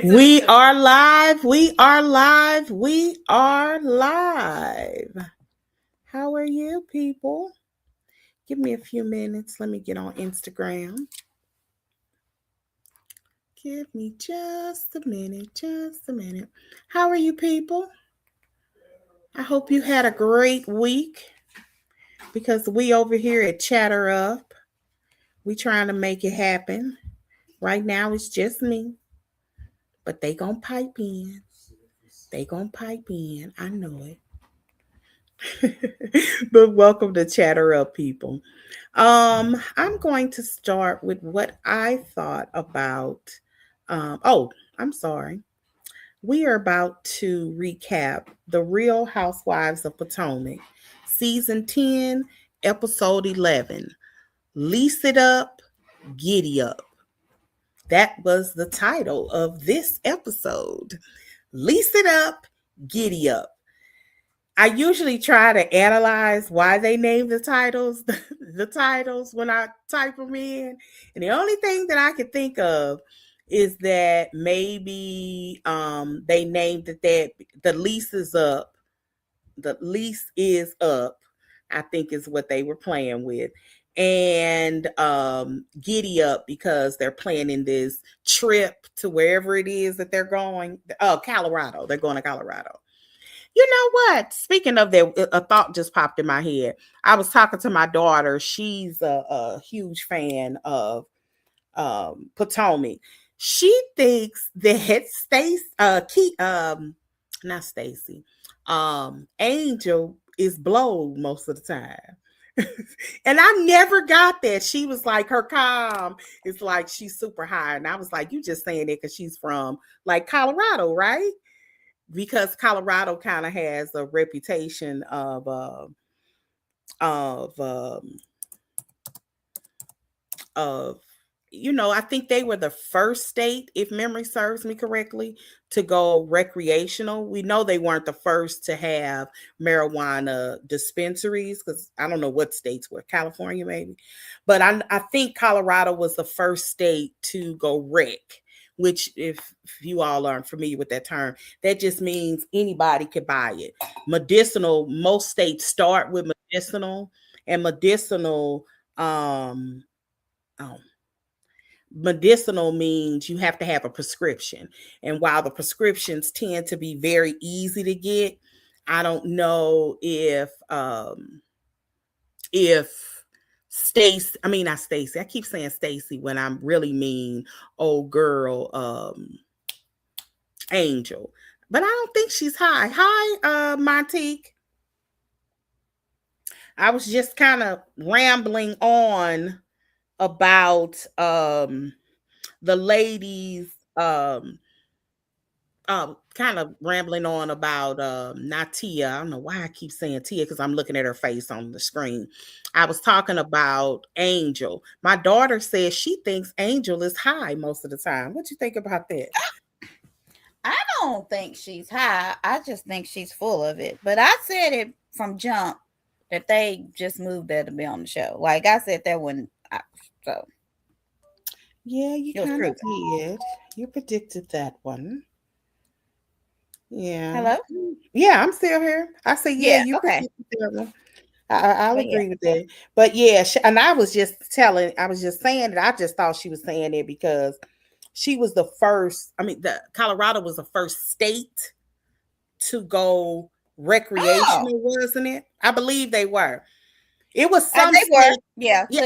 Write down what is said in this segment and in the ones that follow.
We are live. We are live. We are live. How are you, people? Give me a few minutes. Let me get on Instagram. Give me just a minute. Just a minute. How are you, people? I hope you had a great week, because we over here at Chatter Up, we trying to make it happen. Right now, it's just me, but they gonna pipe in. They gonna pipe in. I know it. But welcome to Chatter Up, people. I'm going to start with what I thought about. I'm sorry. We are about to recap The Real Housewives of Potomac, Season 10, Episode 11. Lease It Up, Giddy Up. That was the title of this episode. Lease It Up, Giddy Up. I usually try to analyze why they name the titles, the titles when I type them in. And the only thing that I can think of is that maybe they named it that the lease is up. The lease is up, I think is what they were playing with. And Giddy Up, because they're planning this trip to wherever it is that they're going. Oh, Colorado. They're going to Colorado. You know what? Speaking of that, a thought just popped in my head. I was talking to my daughter. She's a huge fan of Potomac. She thinks that not Stacy, Angel is blow most of the time. And I never got that. She was like, her calm is like she's super high. And I was like, you just saying it because she's from like Colorado, right? Because Colorado kind of has a reputation of I think they were the first state, if memory serves me correctly, to go recreational. We know they weren't the first to have marijuana dispensaries, because I don't know what states were, California maybe, but I think Colorado was the first state to go rec. Which, if you all aren't familiar with that term, that just means anybody could buy it. Medicinal, most states start with medicinal, and medicinal means you have to have a prescription. And while the prescriptions tend to be very easy to get, I don't know if not Stacy. I keep saying Stacy when I really mean old girl Angel. But I don't think she's high. Hi, Montique. I was just kind of rambling on about the ladies, kind of rambling on about not Tia. I don't know why I keep saying Tia, because I'm looking at her face on the screen. I was talking about Angel. My daughter says she thinks Angel is high most of the time. What you think about that? I don't think she's high. I just think she's full of it. But I said it from jump that they just moved there to be on the show. Like I said that when so. Yeah, you kind of did. You predicted that one. Yeah. Hello? Yeah, I'm still here. I say, yeah, you okay. predicted that one. I'll agree with that. But yeah, and I was just saying that I just thought she was saying it because she was the first. I mean, Colorado was the first state to go recreational, wasn't it? I believe they were. It was some they were,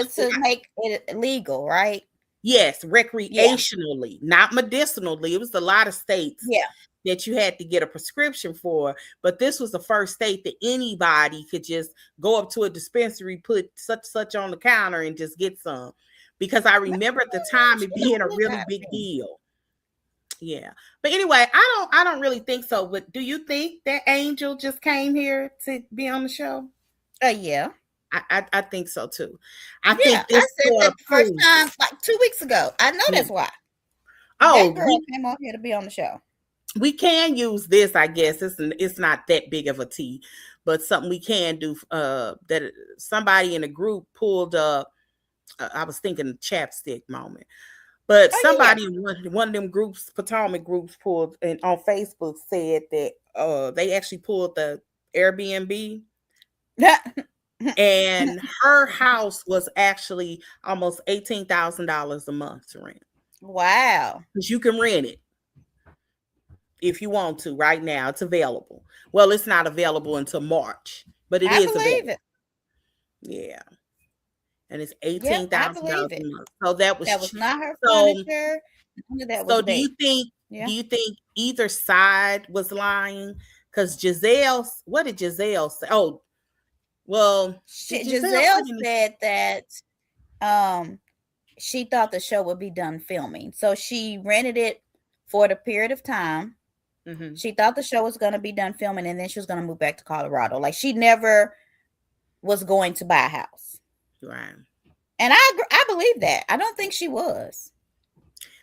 to make it legal, right? Yes, recreationally, not medicinally. It was a lot of states that you had to get a prescription for, but this was the first state that anybody could just go up to a dispensary, put such on the counter, and just get some. Because I remember at the time it being a really big deal. Yeah, but anyway, I don't really think so. But do you think that Angel just came here to be on the show? Yeah. I think so too. I think this I said that the first time like 2 weeks ago. I know that's why. Oh, that girl came on here to be on the show. We can use this, I guess. It's not that big of a tea, but something we can do. That somebody in a group pulled up. I was thinking chapstick moment. But Oh yeah, somebody in one of them groups, Potomac groups, pulled and on Facebook said that they actually pulled the Airbnb, yeah. and her house was actually almost $18,000 a month to rent. Wow. Because you can rent it if you want to right now. It's available. Well, it's not available until March, but it I is believe available. it. Yeah. And it's Yep, I $18,000 believe a it. month. So that was That was cheap. not her So furniture. None of that was so do there. you think Yeah. either side was lying? Because Giselle, what did Giselle say? Oh, well, did Giselle Giselle put any? said that um she thought the show would be done filming. So she rented it for the period of time. Mm-hmm. She thought the show was going to be done filming and then she was going to move back to Colorado. Like she never was going to buy a house. Right. And I believe that. I don't think she was.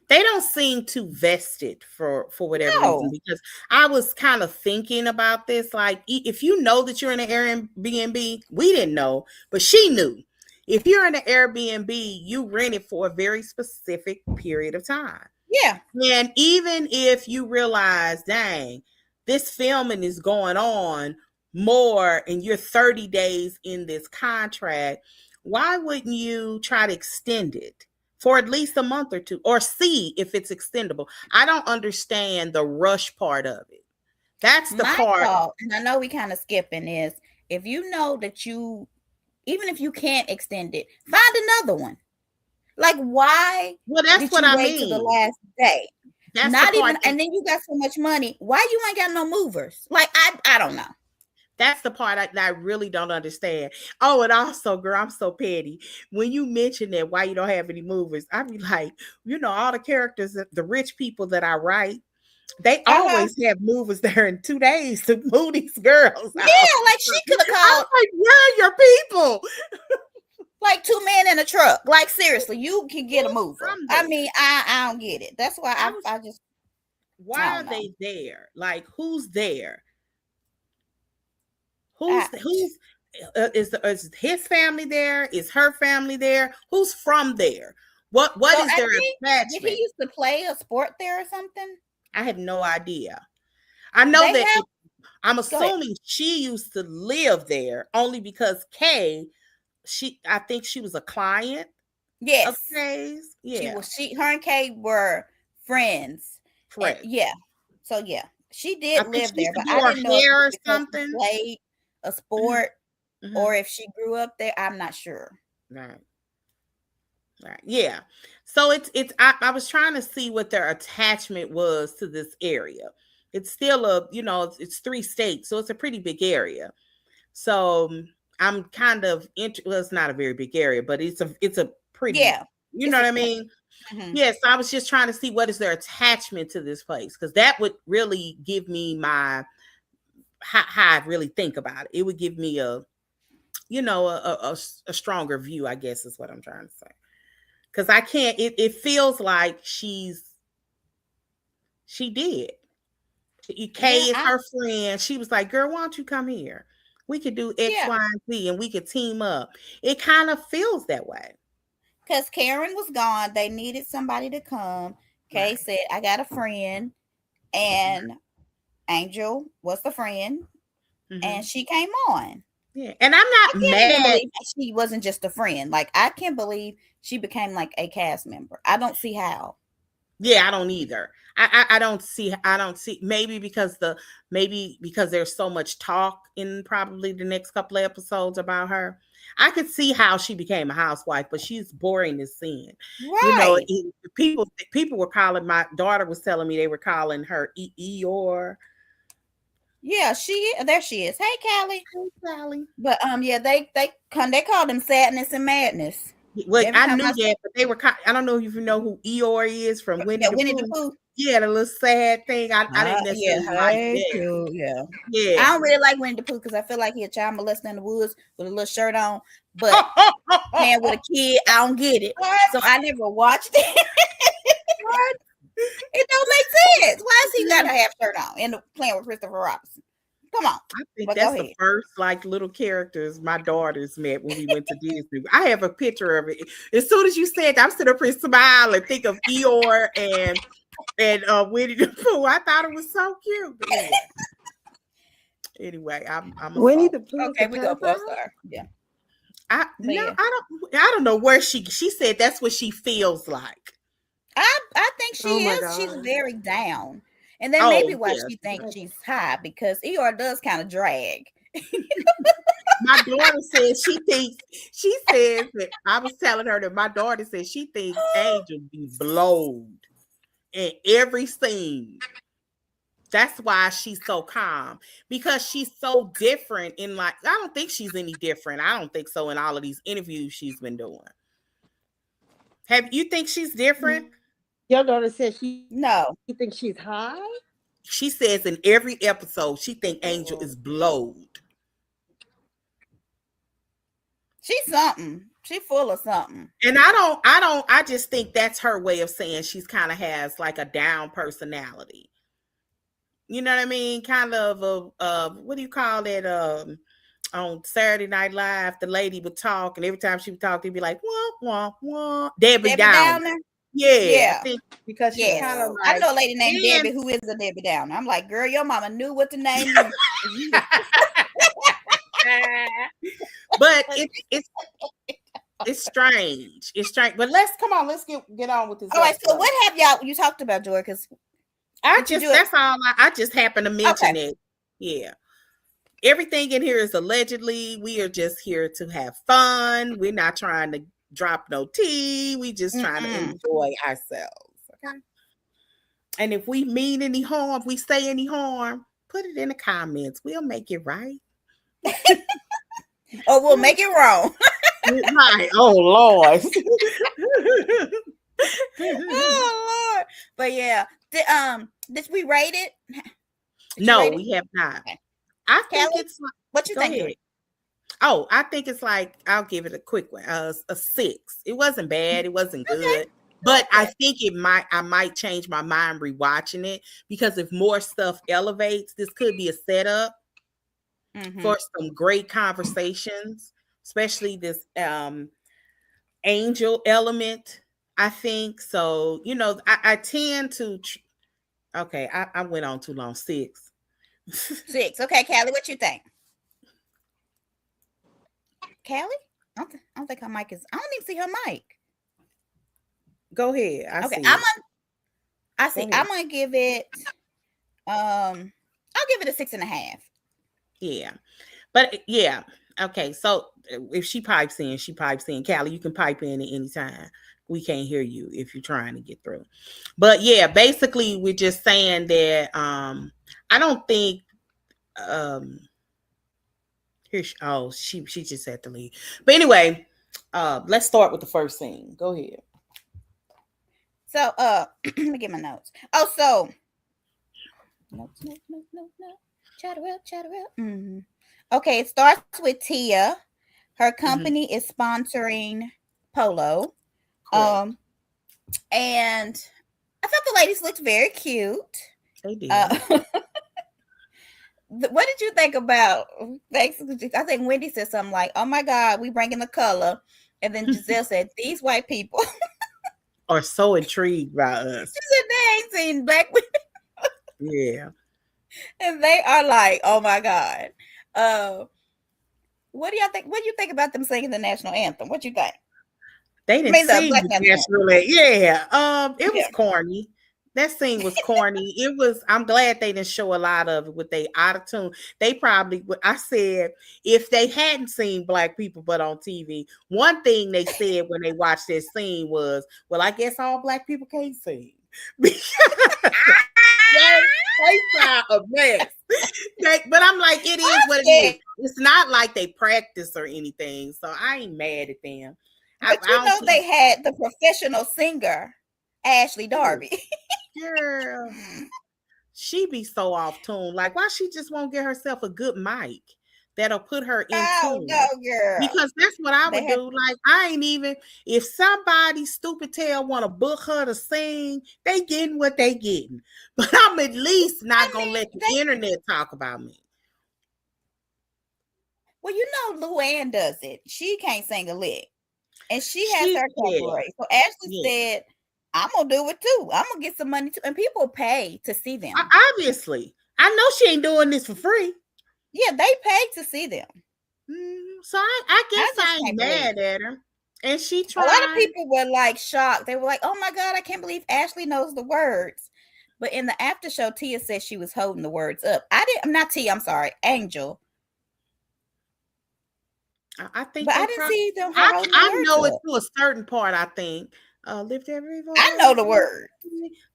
They don't seem too vested for whatever reason, No. because I was kind of thinking about this, like if you know that you're in an Airbnb, we didn't know, but she knew. If you're in an Airbnb, you rent it for a very specific period of time. Yeah. And even if you realize, dang, this filming is going on more and you're 30 days in this contract, why wouldn't you try to extend it for at least a month or two, or see if it's extendable? I don't understand the rush part of it. That's the My part. thought, and I know we kind of skipping, is if you know that even if you can't extend it, find another one. Like, why Well, that's did what you I wait till the mean. last day? That's the Not part even, and then you got so much money. Why you ain't got no movers? Like, I don't know. That's the part that I really don't understand. Oh, and also, girl, I'm so petty. When you mention that, why you don't have any movers, I be like, all the characters, the rich people that I write, they Uh-huh. always have movers there in 2 days to move these girls out. Yeah, like she could have I'm called like, where are your people? like two men in a truck. Like seriously, you can get a Who's mover. from I there? mean, I don't get it. That's why I was, I just I why are don't know. they there? Like, who's there? I, Who's is his family there? Is her family there? Who's from there? What so is I their think did he attachment? used to play a sport there or something? I have no idea. I know They that have I'm go ahead. assuming she used to live there only because Kay, I think she was a client of Yes. Kay's. Yeah, Her and Kay were friends. And correct. yeah. So yeah, she I did think live she there, used to but do I her didn't know if it hair was or because she something. played a Hmm. sport Hmm. or if she grew up there. I'm not sure. Right. Right. Yeah. So I was trying to see what their attachment was to this area. It's still it's 3 states, so it's a pretty big area. So I'm kind of well, it's not a very big area, but it's a pretty, Yeah. you know It's what I expensive. mean? Mm-hmm. Yes, I was just trying to see what is their attachment to this place, because that would really give me my how I really think about it. It would give me a stronger view, I guess is what I'm trying to say. Because I can't. It feels like she did. Kay Yeah, is her friend. She was like, "Girl, why don't you come here? We could do X, yeah. Y, and Z, and we could team up." It kind of feels that way. Because Karen was gone. They needed somebody to come. Kay Right. said, I got a friend. And Angel was the friend. And Hmm. she came on. Yeah, and I'm I not can't even mad. believe she wasn't just a friend. Like, I can't believe she became like a cast member. I don't see how. Yeah, I don't either. I don't see. Maybe because there's so much talk in probably the next couple of episodes about her. I could see how she became a housewife, but she's boring as sin. Right. People were calling, my daughter was telling me they were calling her Eeyore. Yeah, there she is. Hey, Callie. Hey, Sally. But yeah, they call them sadness and madness. Well, Every I time knew I that, but they were. I don't know if you know who Eeyore is from Winnie yeah, the Winnie the Pooh. Pooh. Yeah, the little sad thing. I didn't Yeah, necessarily like hey, that. cute, yeah. Yeah. I don't really like Winnie the Pooh because I feel like he a child molester in the woods with a little shirt on, but playing with a kid, I don't get it. So I never watched it. What? It don't make sense. Why has he got Yeah. to have shirt on and playing with Christopher Robinson? Come on. I think But that's go the ahead. first like little characters my daughters met when we went to Disney. I have a picture of it. As soon as you said that, I'm sitting up here smiling and think of Eeyore and Winnie the Pooh. I thought it was so cute. But anyway, I'm a Winnie soft. the Pooh is Okay, a we go pedophile? star. Yeah. I But no, yeah. I don't know where she said that's what she feels like. I think she Oh my is. She's God. very down. And that may be Oh why yeah. she thinks she's high, because Eeyore does kind of drag. My daughter says she says that I was telling her that my daughter says she thinks Angel be blowed in every scene. That's why she's so calm, because she's so different in like I don't think she's any different. I don't think so in all of these interviews she's been doing. Have you think she's different? Your daughter says she No. thinks she's high? She says in every episode she think Angel is blowed. She's something. She full of something. And I just think that's her way of saying she's kind of has like a down personality. You know what I mean? Kind of a what do you call it? On Saturday Night Live, the lady would talk, and every time she would talk, they'd be like, wah, wah, wah. Debbie Downer. Downer? Yeah, I Yeah. think Because she's Yes. kind of I like, know a lady named and- Debbie who is a Debbie Downer. I'm like, girl, your mama knew what to name you. but it's strange. It's strange. But let's get on with this. All right, so what have you talked about, Joy? Because That's all I just happened to mention it. Yeah. Everything in here is allegedly. We are just here to have fun. We're not trying to drop no tea. We just trying to enjoy ourselves. Okay. And if we mean any harm, if we say any harm, put it in the comments. We'll make it right. or we'll make it wrong. Right. Oh Lord. Oh Lord. But yeah. Did we rate it? No, we have not. Okay. I think Kelly, it's like, what you think? ahead. Oh, I think it's like, I'll give it a quick one. A 6. It wasn't bad. It wasn't good. Okay. But I think I might change my mind rewatching it, because if more stuff elevates, this could be a setup for some great conversations, especially this angel element, I think. So, I tend to, okay, I went on too long. 6. 6. Okay, Callie, what you think? Callie? I don't think her mic is. I don't even see her mic. Go ahead. I see. I'm gonna give it. I'll give it a 6.5. Yeah, but yeah. Okay, so if she pipes in, Callie, you can pipe in at any time. We can't hear you if you're trying to get through. But yeah, basically we're just saying that I don't think she just had to leave. But anyway, let's start with the first scene. Go ahead. So let me get my notes. Oh, so notes. Chatter up. Mm-hmm. Okay, it starts with Tia. Her company is sponsoring Polo. Correct. And I thought the ladies looked very cute. They did. What did you think about? I think Wendy said something like, "Oh my God, we bringing the color," and then Giselle said, "These white people are so intrigued by us." She said they ain't seen black women. Yeah, and they are like, "Oh my God." What do y'all think? What do you think about them singing the national anthem? What you think? They didn't sing the national anthem. Yeah, it was corny. That scene was corny. It was. I'm glad they didn't show a lot of it with they out of tune. They probably. I said if they hadn't seen black people but on TV, one thing they said when they watched that scene was, "Well, I guess all black people can't sing." They sound a mess. But I'm like, it is what it is. It's not like they practice or anything, so I ain't mad at them. But they had the professional singer Ashley Darby. Girl, she be so off tune. Like, why she just won't get herself a good mic that'll put her in tune? No, girl. Because that's what I would do. Like, I ain't even, if somebody stupid tail want to book her to sing, they getting what they getting. But I'm at least not gonna let the internet talk about me. Well, you know, Luann does it. She can't sing a lick, and she has She her yeah, cabaret. So Ashley yeah. said, "I'm gonna do it too. I'm gonna get some money too." And people pay to see them. Obviously, I know she ain't doing this for free. Yeah, they pay to see them. So I I guess just I ain't can't believe mad it. at her, and she A lot of tried. people were like shocked. They were like, "Oh my god, I can't believe Ashley knows the words." But in the after show, Tia said she was holding the words up. I'm not Tia. I'm sorry, Angel. I think But they I didn't probably. see them her holding the I words know it up. to a certain part. I think. Lift every I know voice the words.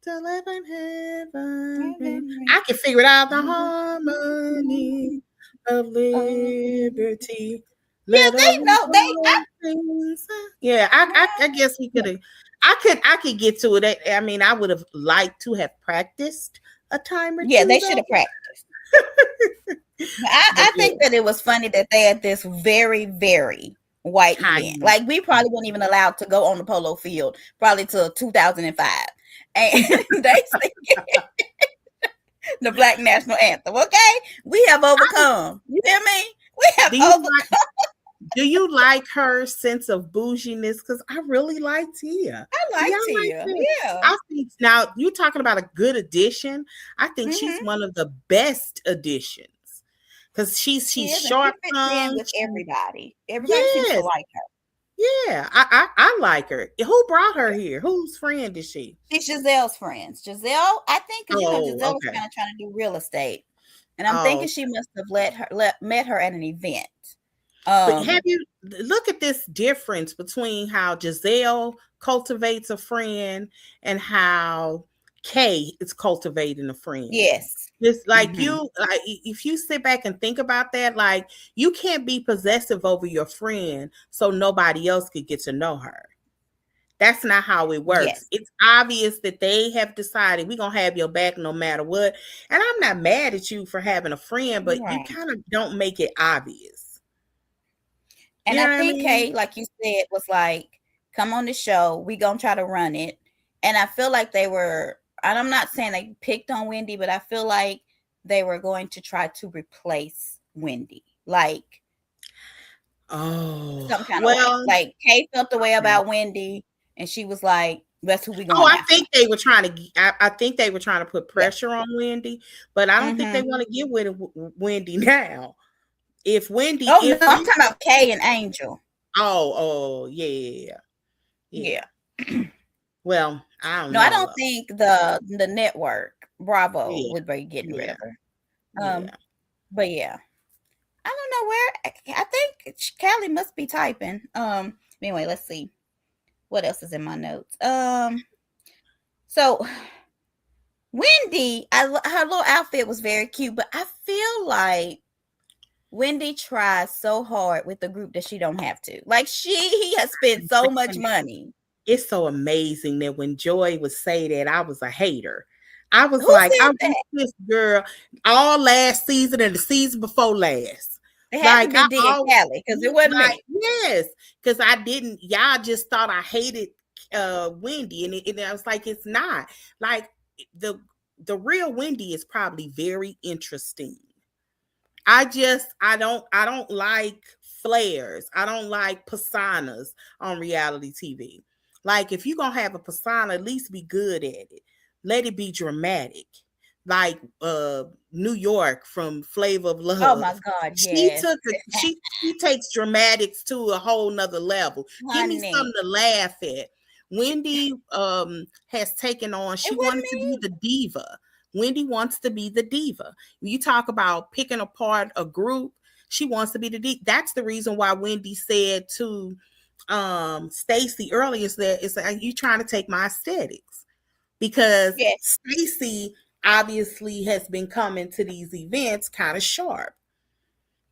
to live in heaven. Heaven, I can figure it out. The heaven, harmony heaven, of oh. liberty. Yeah, Let they every know. voice sing. Yeah, I guess we could have. I could get to it. I mean, I would have liked to have practiced a time or Yeah, two they should though. have practiced. But I yeah, think that it was funny that they had this very, very white event. tiny. Like we probably weren't even allowed to go on the polo field probably till 2005. And they sing the Black National Anthem. Okay, we have overcome. You hear me? We have Do you overcome. like? Do you like her sense of bouginess? Because I really like Tia. I Do like y'all like Tia. Tia? Yeah. I think now you're talking about a good addition. I think she's Mm-hmm. one of the best additions because She she's is, and she sharp fits in tongued. with everybody. Everybody seems to Yes, like her. yeah. I like her. Who brought her here? Whose friend is she? She's Giselle's friends. Giselle, I think, because Oh, Giselle was okay. kind of trying to do real estate, and I'm thinking Oh, she must have met her at an event. but have you look at this difference between how Giselle cultivates a friend and how Kay is cultivating a friend? Yes. It's like Mm-hmm. if you sit back and think about that, like you can't be possessive over your friend so nobody else could get to know her. That's not how it works. Yes. It's obvious that they have decided we're going to have your back no matter what. And I'm not mad at you for having a friend, but you Right. kind of don't make it obvious. And You I know what I think mean? Kay, like you said, was like, "Come on the show. We gonna try to run it." And I feel like they were. And I'm not saying they picked on Wendy, but I feel like they were going to try to replace Wendy, like Oh, some kind of way. well, Like Kay felt the way okay. about Wendy, and she was like, "That's who we Oh, going after." I think they were trying to put Yeah. pressure on Wendy, but I don't think they Mm-hmm. want to get with Wendy now. If Wendy, Oh no, if I'm talking about Kay and Angel. oh, yeah. Yeah. Well, I don't No, I know don't though. think the network Bravo Yeah, would be getting rid yeah, of her. yeah. But yeah, I don't know where. I think Callie must be typing. Anyway, let's see what else is in my notes. So Wendy, her little outfit was very cute, but I feel like Wendy tries so hard with the group that she don't have to. Like he has spent so much money. It's so amazing that when Joy would say that, I was a hater. I was Who like, I said wish that? this girl all last season and the season before last. It had to Like be I Dee and all Callie because it wasn't like me. yes, because I didn't. Y'all just thought I hated Wendy, and I was like, it's not like the the real Wendy is probably very interesting. I don't like flares. I don't like personas on reality TV. Like if you're gonna have a persona, at least be good at it. Let it be dramatic. Like New York from Flavor of Oh my Love. God, yes, She takes dramatics to a whole nother level. Give me honey. something to laugh at. Wendy has taken on, It she wasn't wanted to be me. the diva. Wendy wants to be the diva. When you talk about picking apart a group, she wants to be the diva. That's the reason why Wendy said to Stacy earlier is that it's like you trying to take my aesthetics because Yes. Stacy obviously has been coming to these events kind of sharp.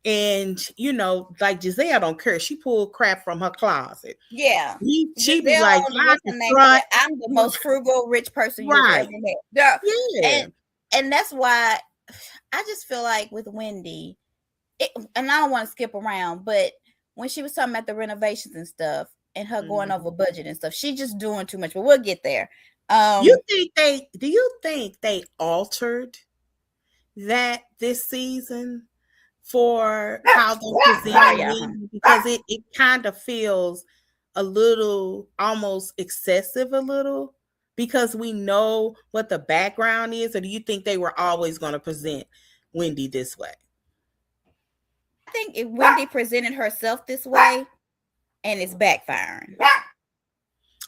And you know, like Giselle don't care. She pulled crap from her closet. Yeah. She be Giselle, like, I what's her can name? front. Said, "I'm the most frugal rich person you've Right. ever met." Yeah. Yeah. And that's why I just feel like with Wendy, and I don't want to skip around, but when she was talking about the renovations and stuff and her going over budget and stuff, she just doing too much. But we'll get there. Do you think they altered that this season for how they presented Yeah. Wendy because it kind of feels a little almost excessive a little because we know what the background is, or do you think they were always going to present Wendy this way? I think if Wendy presented herself this way and it's backfiring.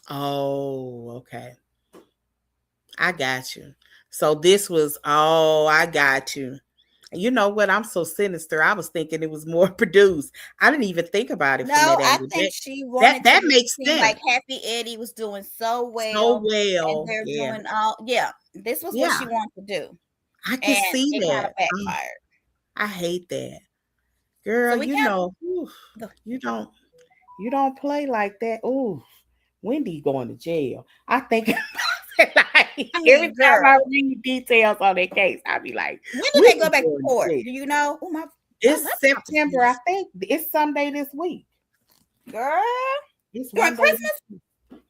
Oh, okay. I got you. So this was, oh, I got you. You know what? I'm so sinister. I was thinking it was more produced. I didn't even think about it from No, that I angle. think she That wanted that to makes seem sense. like Happy Eddie was doing so So well, and well. they're Yeah. doing all. Yeah, this was what Yeah. she wanted to do, I can and see it kind of that. backfired. I hate that. Girl, So we you got know, you don't play like that. Ooh, Wendy going to jail. I think like I every mean, time I girl, read details on that case, I be like, when do they go Wendy back to going to court? jail. Do you know? Oh my It's laptop is September, I finished. think. It's Sunday this week. Girl, It's during one day. Christmas.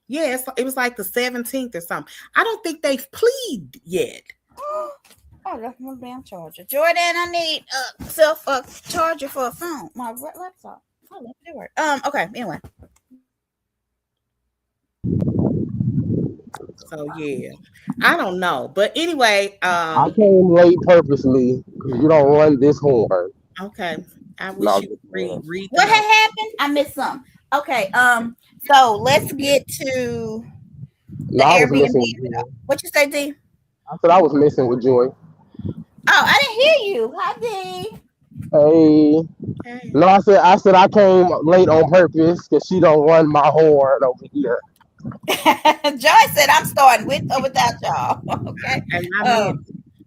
Yeah, it was like the 17th or something. I don't think they've plead yet. Oh, that's my damn charger. Jordan, I need a charger for a phone. My laptop. Oh, let it work. Okay, anyway. So yeah. I don't know. But anyway, I came late purposely because you don't run this horn. okay. I No, wish I'm you just could playing. read the What had note. happened? I missed some. Okay, so let's get to the No, I was Airbnb. messing with Joy. What you say, D? I said I was messing with Joy. Oh, I didn't hear you. Hi, D. Hey, Okay. no, I said I came late on purpose because she don't run my horn over here. Joy said I'm starting with or without y'all. Okay. And I meant Um,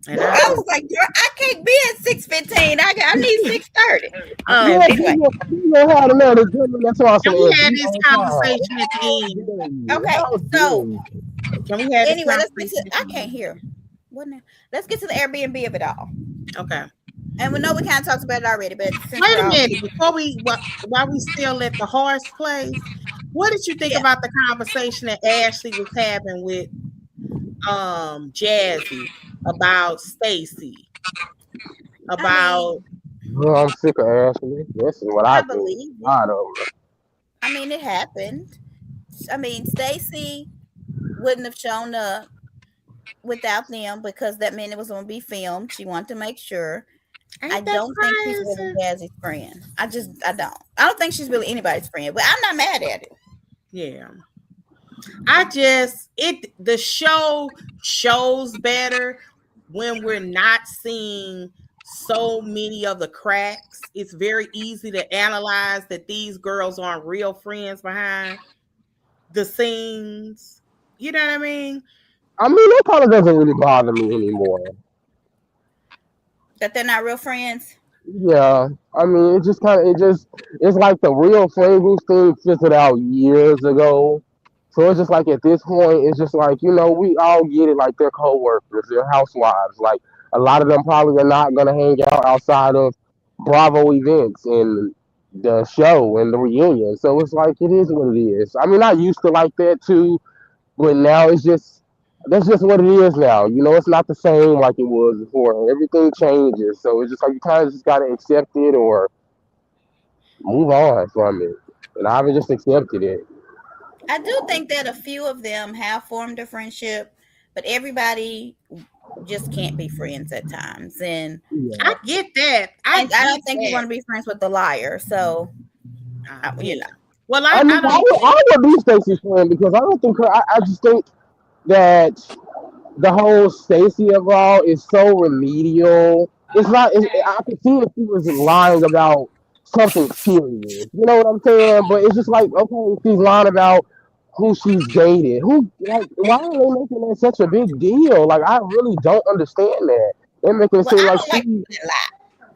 and I I was like, Joy, I can't be at 6:15. I need 6:30. okay. Yeah, Anyway. you know how to know the good. That's why I said Can we if have you this on conversation at the end? time. Okay. How So dare Can we have this anyway, let's get conversation to. at I the can't end? hear. What now? Let's get to the Airbnb of it all. Okay. And we know we kind of talked about it already, but since Wait we're a all minute. Before while we still at the horse place, what did you think yeah, about the conversation that Ashley was having with Jazzy about Stacy? I mean, About Oh, I'm sick of Ashley. This is what I I think. believe it. I don't know. I mean, it happened. I mean, Stacy wouldn't have shown up without them because that meant it was going to be filmed. She wanted to make sure. I ain't that don't think she's really crazy? Jazzy's friend. I don't. I don't think she's really anybody's friend, but I'm not mad at it. Yeah. The show shows better when we're not seeing so many of the cracks. It's very easy to analyze that these girls aren't real friends behind the scenes. You know what I mean? I mean, that kind of doesn't really bother me anymore. That they're not real friends. Yeah, I mean, it's like the real friend group thing fizzled out years ago. So it's just like at this point, it's just like, we all get it. Like they're coworkers, they're housewives. Like a lot of them probably are not gonna hang out outside of Bravo events and the show and the reunion. So it's like it is what it is. I mean, I used to like that too, but now it's just that's just what it is now. It's not the same like it was before. Everything changes, so it's just like you kind of just gotta accept it or move on from it. And I haven't just accepted it. I do think that a few of them have formed a friendship, but everybody just can't be friends at times. And Yeah. I get that. I I don't get think you that. want to be friends with the liar. So, you Yeah. know. Well, I I mean, don't I would be Stacey's friend because I don't think her. I just think that the whole Stacey of all is so remedial. It's not. I could see if she was lying about something serious. You know what I'm saying? But it's just like, okay, she's lying about who she's dated. Why are they making that such a big deal? Like, I really don't understand that. They're making it Well, seem I like don't like people that lie.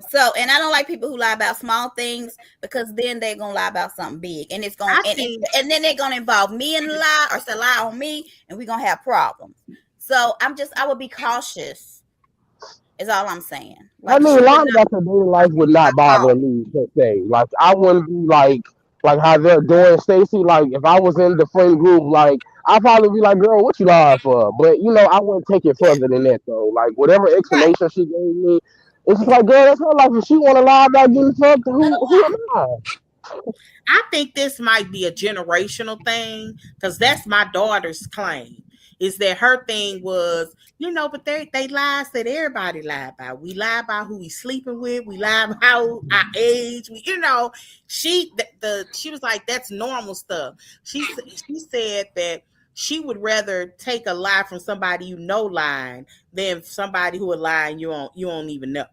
So, and I don't like people who lie about small things because then they're gonna lie about something big, and it's gonna I think and then they're gonna involve me in the lie or say lie on me, and we're gonna have problems. So I would be cautious. Is all I'm saying. I Like she mean, would lying not about their dating life would my not call. bother me per se. Like I wouldn't be like how they're doing Stacey. Like if I was in the friend group, like I'd probably be like, "Girl, what you lying for?" But I wouldn't take it Yeah, further than that though. Like whatever right. explanation she gave me, It's just like, girl, that's her life. If she want to lie about getting fucked, who am I? I think this might be a generational thing because that's my daughter's claim. Is that her thing was, but they lies that everybody lie about. We lie about who we sleeping with. We lie about our age. She was like, that's normal stuff. She said that she would rather take a lie from somebody lying than somebody who would lie and you don't even know.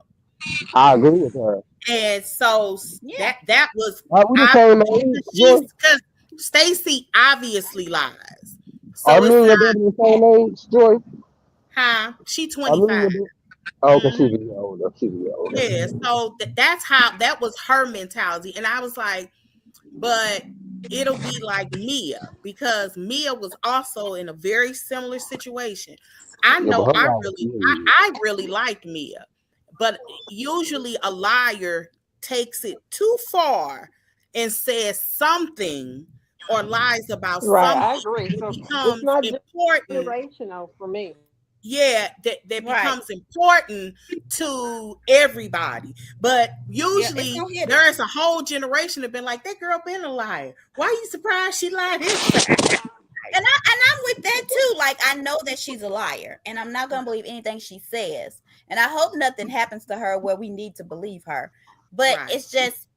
I agree with her. And so Yeah. that was We the same age, Joy? because Stacy obviously lies. Are So me and it's your not, baby the same age, Joy? she Are me and 25. your baby? Oh, okay, she's Mhm. a year older. She's a year older. Yeah. So that was her mentality. And I was like, but it'll be like Mia, because Mia was also in a very similar situation. I Yeah, but know her I life really is I really like Mia, but usually a liar takes it too far and says something or lies about Right, something I agree. that So it's becomes not important. generational for me. Yeah, that Right. becomes important to everybody. But Yeah, it's usually gonna hit it. there is a whole generation that been like, that girl been a liar. Why are you surprised she lied this time? And I'm with that too. Like, I know that she's a liar, and I'm not gonna believe anything she says. And I hope nothing happens to her where we need to believe her. But Right. it's just,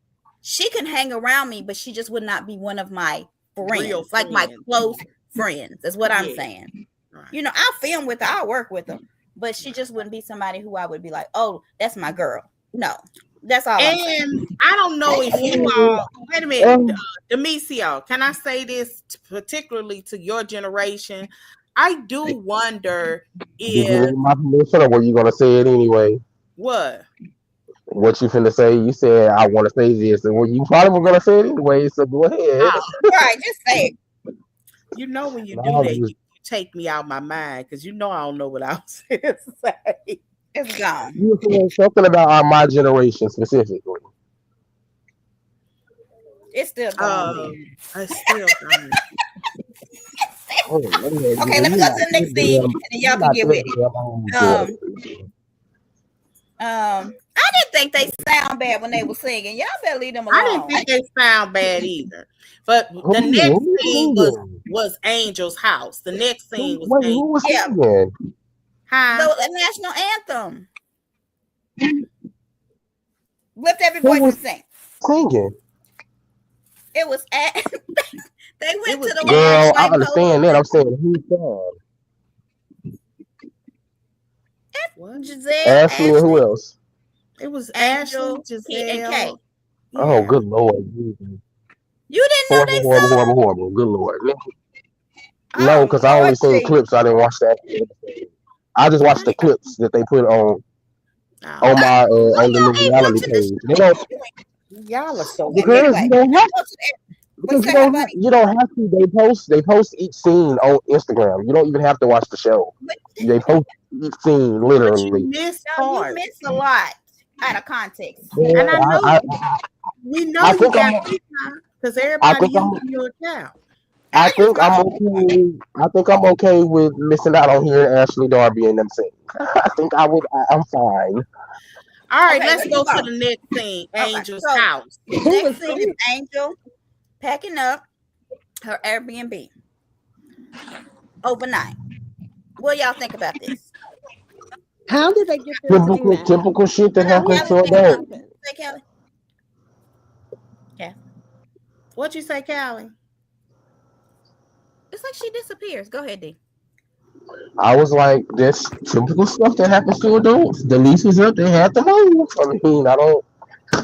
she can hang around me, but she just would not be one of my Real friends, like my friends. close friends. Is what I'm Yeah. saying. Right. I'll film with her, I'll work with her, but she just wouldn't be somebody who I would be like, oh, that's my girl. No, that's all I'm saying. And I don't know if you all, wait a minute, Demisio, can I say this particularly to your generation? I do wonder Did you if, need my permission, or were you gonna say it anyway? what? What you finna say? You said I want to say this, and well, you probably were gonna say it anyway. So go ahead. Oh, Right, just say it. when you do No, that, you take me out my mind because I don't know what I was going to say. It's gone. you were saying something about my generation specifically. It's still gone. Then. It's still gone. Oh, man, Okay, let me go to the next thing, and then y'all can get with it. I didn't think they sound bad when they were singing. Y'all better leave them alone. I didn't think they sound bad either. But the next scene was Angel's house. The next scene was Wait, who was singing? The national anthem. Lift every voice and sing. Singing. It was at. They went to the girl. I understand that. I'm saying who's song? Giselle, Ashley, and who else? It was Angel, Ashley, Giselle, and Kay. Yeah. Oh, good Lord. You didn't know they sung? Horrible. Good Lord. No, because I only seen clips. I didn't watch that. I just watched the clips that they put on my on the new reality page. They don't. Y'all are so Because you don't have to. You don't have to. They post each scene on Instagram. You don't even have to watch the show. They post each scene literally. But you miss a lot out of context. Yeah, and I know we know you got because everybody using your account. I think I'm okay with missing out on hearing Ashley Darby and them sing. I think I'm fine. All right, let's go to the next scene, Angel's house. The next scene is Angel packing up her Airbnb overnight. What y'all think about this? How did they get this typical shit that happens to adults? Say, Callie. Yeah. What'd you say, Callie? It's like she disappears. Go ahead, D. I was like, that's typical stuff that happens to adults. The lease was up, they had to move. I mean, I don't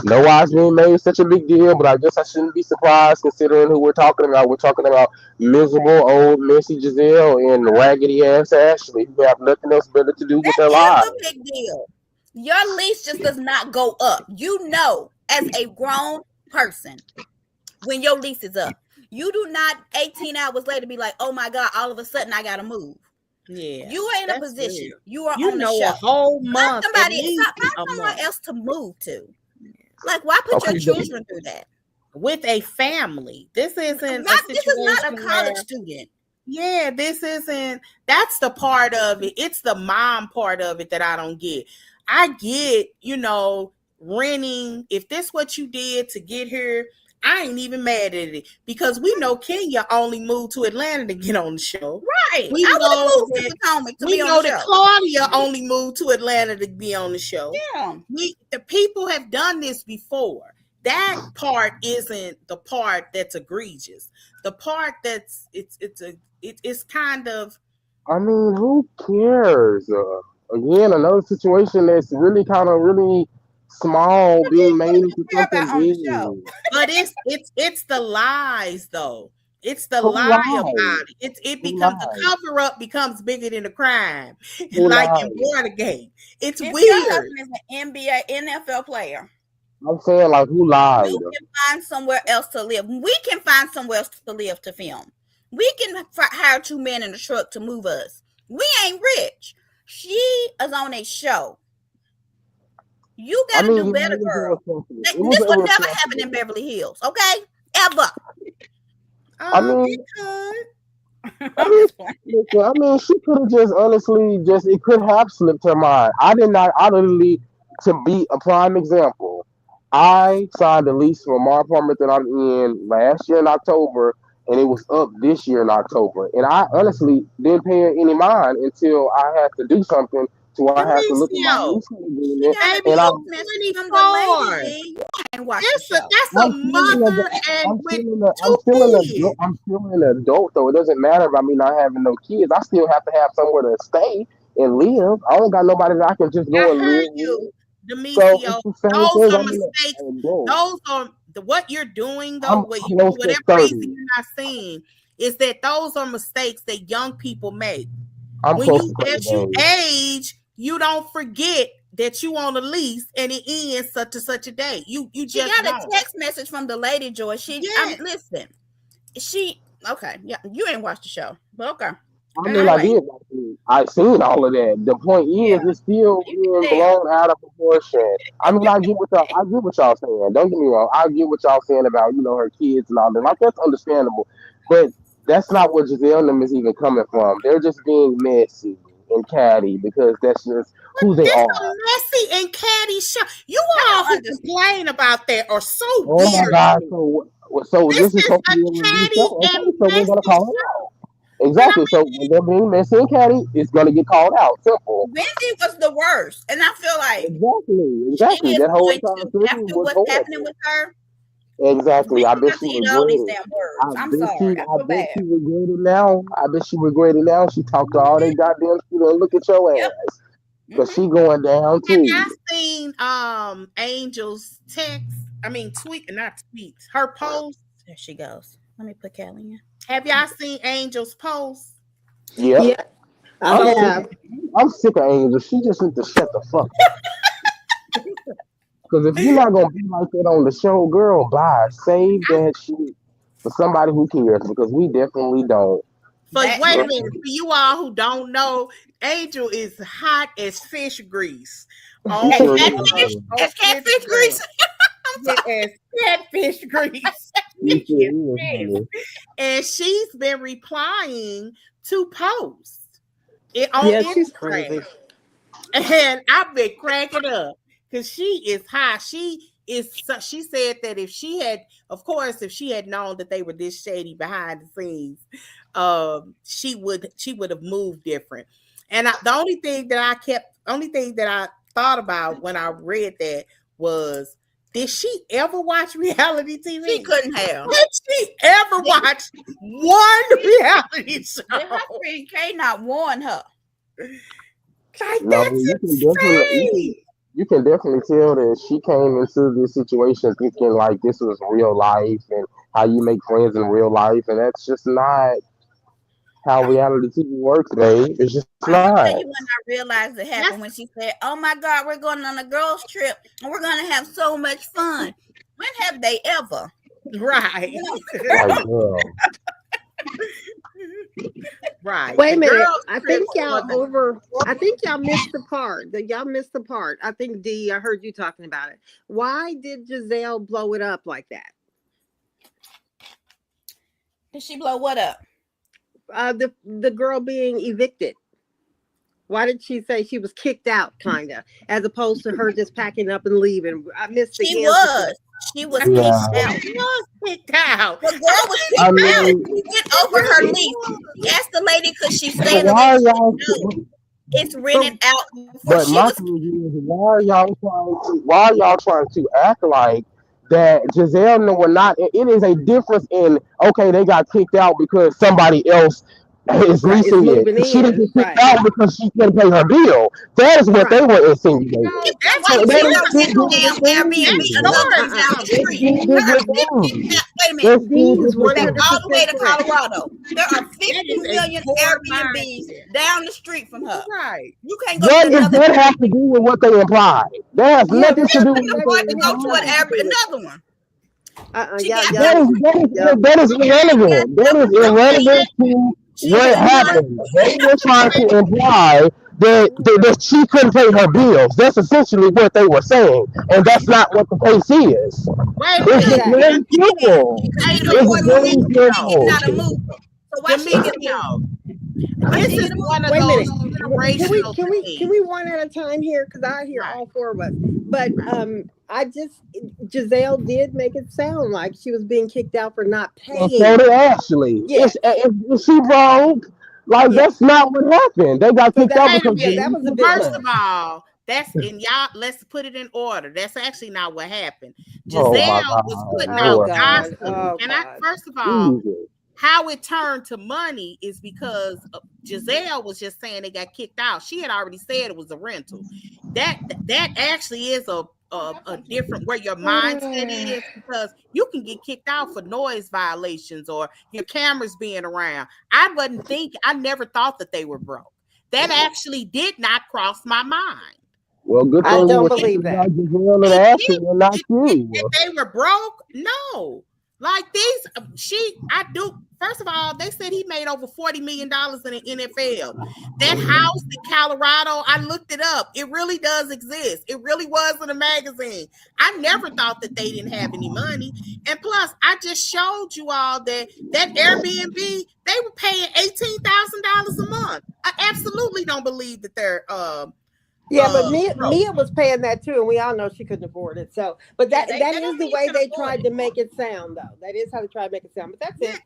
know why it's being made such a big deal, but I guess I shouldn't be surprised considering who we're talking about. We're talking about miserable old messy Giselle and raggedy ass Ashley who have nothing else better to do with their lives. That's a big deal. Your lease just does not go up. You know, as a grown person, when your lease is up, you do not 18 hours later be like, oh my God, all of a sudden I gotta move. Yeah, you are in a position. Weird. You are on the know show. A whole month. Find someone else to move to. Like, why put your children through that? With a family. This isn't this is not a college student. Yeah, this isn't. That's the part of it. It's the mom part of it that I don't get. I get, renting. If that's what you did to get here, I ain't even mad at it because we know Kenya only moved to Atlanta to get on the show. Right. We I would have know moved to that Potomac to we be on know the that show. Claudia only moved to Atlanta to be on the show. Yeah. The people have done this before. That part isn't the part that's egregious. The part that's it's kind of. I mean, who cares? Again, another situation that's really kind of really small being made into Care something about on the show. big. But it's the lies though. It's the Who lie lied? about it. It Who becomes the lied? cover up becomes bigger than the crime. Who Like in lied? Watergate. It's If your weird. husband is an NBA, NFL player, I'm saying like who lied? you can find somewhere else to live. We can find somewhere else to live to film. We can hire 2 men in a truck to move us. We ain't rich. She is on a show. You I gotta mean, do yeah, better, it was girl. irresponsible. This It was would never irresponsible. happen in Beverly Hills, okay? Ever. I mean, It could. I mean, listen, I mean, she could have just honestly just it could have slipped her mind. I did not. I literally, to be a prime example, I signed a lease for my apartment that I'm in last year in October, and it was up this year in October. And I honestly didn't pay any mind until I had to do something to where I had to look at my Delicio. lease She agreement, got a Baby, and text you message from the 24. lady. You ain't watched the show. That's a I'm still in mother the, and I'm with still in the, I'm 2 still in kids. I'm still an adult though. It doesn't matter about me not having no kids. I still have to have somewhere to stay and live. I don't got nobody that I can just go I and heard live with. you, So Demisio. it's the same Those thing. are I'm mistakes. an adult. Those are what you're doing, though. I'm What close for to whatever reason 30. you're not seeing is that those are mistakes that young people make. I'm When close you to 30 as you days. age, you don't forget that you on a lease and it ends such and such a day. You She just got a don't. text message from the lady, Joy. Yes. Listen. Okay, yeah, you ain't watched the show, but okay. I And mean, I I wait. did. I seen all of that. The point Yeah, is, it's still you can being tell. blown out of proportion. I mean, I get what y'all saying. Don't get me wrong. I get what y'all saying about her kids and all that. Like that's understandable, but that's not what Giselle and them is even coming from. They're just being messy and catty because that's just But who they this a are. messy and catty show. You I all don't who understand. complain about that are so Oh my weird God! to me. So This this is is supposed to a be a review catty show. Okay, and so we're gonna messy call it show. out. And I Exactly. So when they're being messy and catty, it's gonna get called out. Simple. Wendy was the worst, and I feel like she Exactly. is That whole going entire to, thing after was what's happening horrible. with her, Exactly. I Wendy bet got she to eat all these regretted it. damn words. I'm sorry. I I feel bet bad. she regretted now. I bet she regretted now. She talked to all that goddamn shit and look at your Yep. ass. Cause she going down have too. y'all seen Angel's text? I mean not tweets. Her post. There she goes. Let me put Kelly in. Have y'all seen Angel's post? Yep. Yeah, I'm I sick. have. I'm sick of Angel. She just needs to shut the fuck up. Cause if you're not gonna be like that on the show, girl, bye. Save that shit for somebody who cares because we definitely don't. Wait a That minute. For you all who don't know, Angel is hot as fish grease. She On, as sure catfish, is. as catfish grease. As catfish grease. She sure is, honey. And she's been replying to posts on Yeah, she's Instagram. crazy. And I've been cracking up because she is high. She said that if she had known that they were this shady behind the scenes, she would have moved different. And the only thing that I thought about when I read that was, did she ever watch reality TV? She couldn't have. Did she ever watch one reality show? Did her friend K not warn her? Like, No, that's you insane. can definitely tell that she came into this situation thinking like this was real life and how you make friends in real life, and that's just not how reality TV works, babe. It's just I'm gonna not. tell you when I realized it happened when she said, "Oh my God, we're going on a girls' trip and we're gonna have so much fun." When have they ever? Right. Like, girl, Right. Wait a The minute. girls I trip think y'all was I think y'all missed the part. Y'all missed the part. I think D, I heard you talking about it. Why did Giselle blow it up like that? Did she blow what up? The girl being evicted. Why did she say she was kicked out, kind of, as opposed to her just packing up and leaving? I missed the She answer. was. She was kicked out. She was kicked out. The girl was kicked I out. mean, She went over her lease. She asked the lady, could she stay in the why are lease? y'all? No, it's rented out before But she my was. thing is, why are y'all trying to act like that Giselle will not? It is a difference in, okay, they got kicked out because somebody else is Right, it's leasing it. moving She didn't in. get kicked Right, out because she couldn't pay her bill. That is what they right. were insinuating. No, Wait, that's So she that is don't two get no different damn Airbnb. things. Another one Doris down don't the get street. Two There are different 50. things. Wait a minute. That's two Dee is different That's all things. the way 100% to correct. Colorado. There are that 50 is a million poor Airbnbs mindset. down the street from her. Right. You can't go What to does another. that have to do with what they implied? That has Yeah, nothing that to has do But with I'm what going they to that go has to nothing to do with it. another one. She Yeah, got yeah, That is, yeah. that is irrelevant. That is irrelevant to She what has not. happened. They were trying to imply that she couldn't pay her bills. That's essentially what they were saying, and that's not what the case is. Wait a It's just minute. Exactly. very simple. She couldn't Hey, even look, afford It's very moving. She ain't getting simple. out of moving. So why she ain't get a move? Domingo, Why this she ain't is get a move? one of Wait a those minute. Can we generational can we can things. we one at a time here? Because I hear Right. all four of us. But Right. I just Giselle did make it sound like she was being kicked out for not And so paying. did Ashley. Yeah, If she broke, like yeah. that's not what happened. They got So kicked out Wait a because so minute. that Denise was a was bit First much. of there. all, that's in y'all. Let's put it in order. That's actually not what happened. Oh my Giselle was God, putting Oh out Lord, God. gossip. Oh And God. first of all, Jesus. how it turned to money is because Giselle was just saying they got kicked out. She had already said it was a rental. That actually is a different where your mindset is, because you can get kicked out for noise violations or your cameras being around. I never thought that they were broke. That actually did not cross my mind. Well, good I thing we don't were It, believe talking that. about Giselle and it Ashley did. and not If you. they were broke, no. Like I do. First of all, they said he made over $40 million in the NFL. That house in Colorado, I looked it up. It really does exist. It really was in a magazine. I never thought that they didn't have any money. And plus, I just showed you all that Airbnb, they were paying $18,000 a month. I absolutely don't believe that they're Yeah, but Mia, broke. Mia was paying that too, and we all know she couldn't afford it. So, but Yeah, that they is don't the need way to they afford tried it. to make it sound, though. That is how they tried to make it sound. But that's Yeah, it.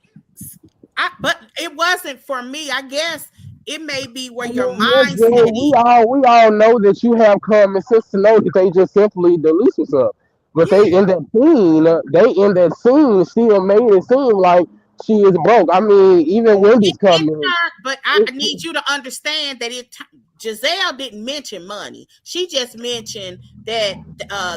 but it wasn't for me. I guess it may be where I your mean, yes, mindset Jay, is. we all know that you have common sense to know that they just simply the lease was up. But Yeah, they in that scene still made it seem like she is broke. I mean, even Wendy's it coming. turned, but I It, need you to understand that Giselle didn't mention money. She just mentioned that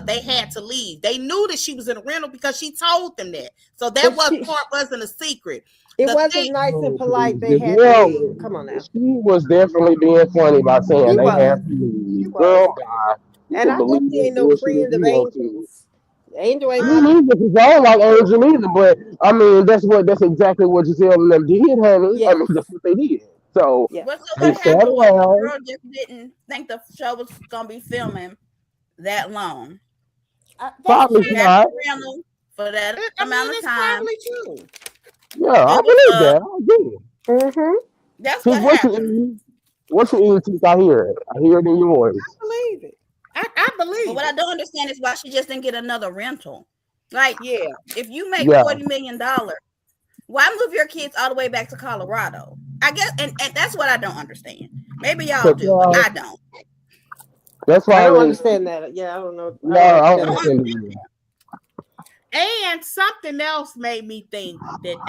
they had to leave. They knew that she was in a rental because she told them that. So that But part wasn't a secret. it The wasn't thing, nice and oh, polite. please, They had to Giselle, leave. Come on now. she was definitely being funny by saying She they was. have to She leave. was. Girl, bye. You And can I know believe she that ain't no bullshit if friend of you want to. angels. Angel ain't Me gonna. neither, because I don't like Angel either. But I mean, that's exactly what Giselle and them did, honey. I Yes. mean, that's what they did. So Yes. Well, so they what sat happened was the around. girl just didn't think the show was gonna be filming that long. That's Probably She true. had not. the rental for that I amount mean, of it's time. probably true. Yeah, I It was believe that. I do. Mm-hmm. that's Cause what happened. what you eating, Teeth? I hear it. I hear it in your I voice. believe it. I But believe what I it. don't understand is why she just didn't get another rental. Like, Yeah. if you make Yeah, $40 million, why move your kids all the way back to Colorado? I guess, and that's what I don't understand. Maybe y'all cause do, but I don't. that's I why I don't mean, understand that. Yeah, I don't know. I no, don't I don't I understand don't that. understand understand. it. And something else made me think that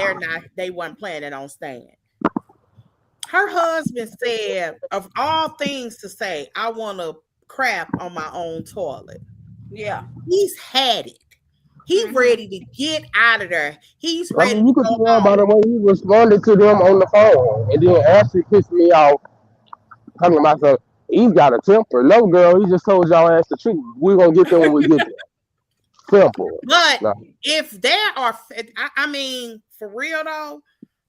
they weren't planning on staying. Her husband said, of all things to say, I want to crap on my own toilet. Yeah. He's had it. He's ready to get out of there. He's I ready mean, you to could go tell by home. the way he responded to them on the phone, and then Ashley pissed me off. Talking about myself, he's got a temper. No, girl, he just told y'all ass the truth. We're gonna get there when we get there. Simple. But No. if there are, I mean, for real though,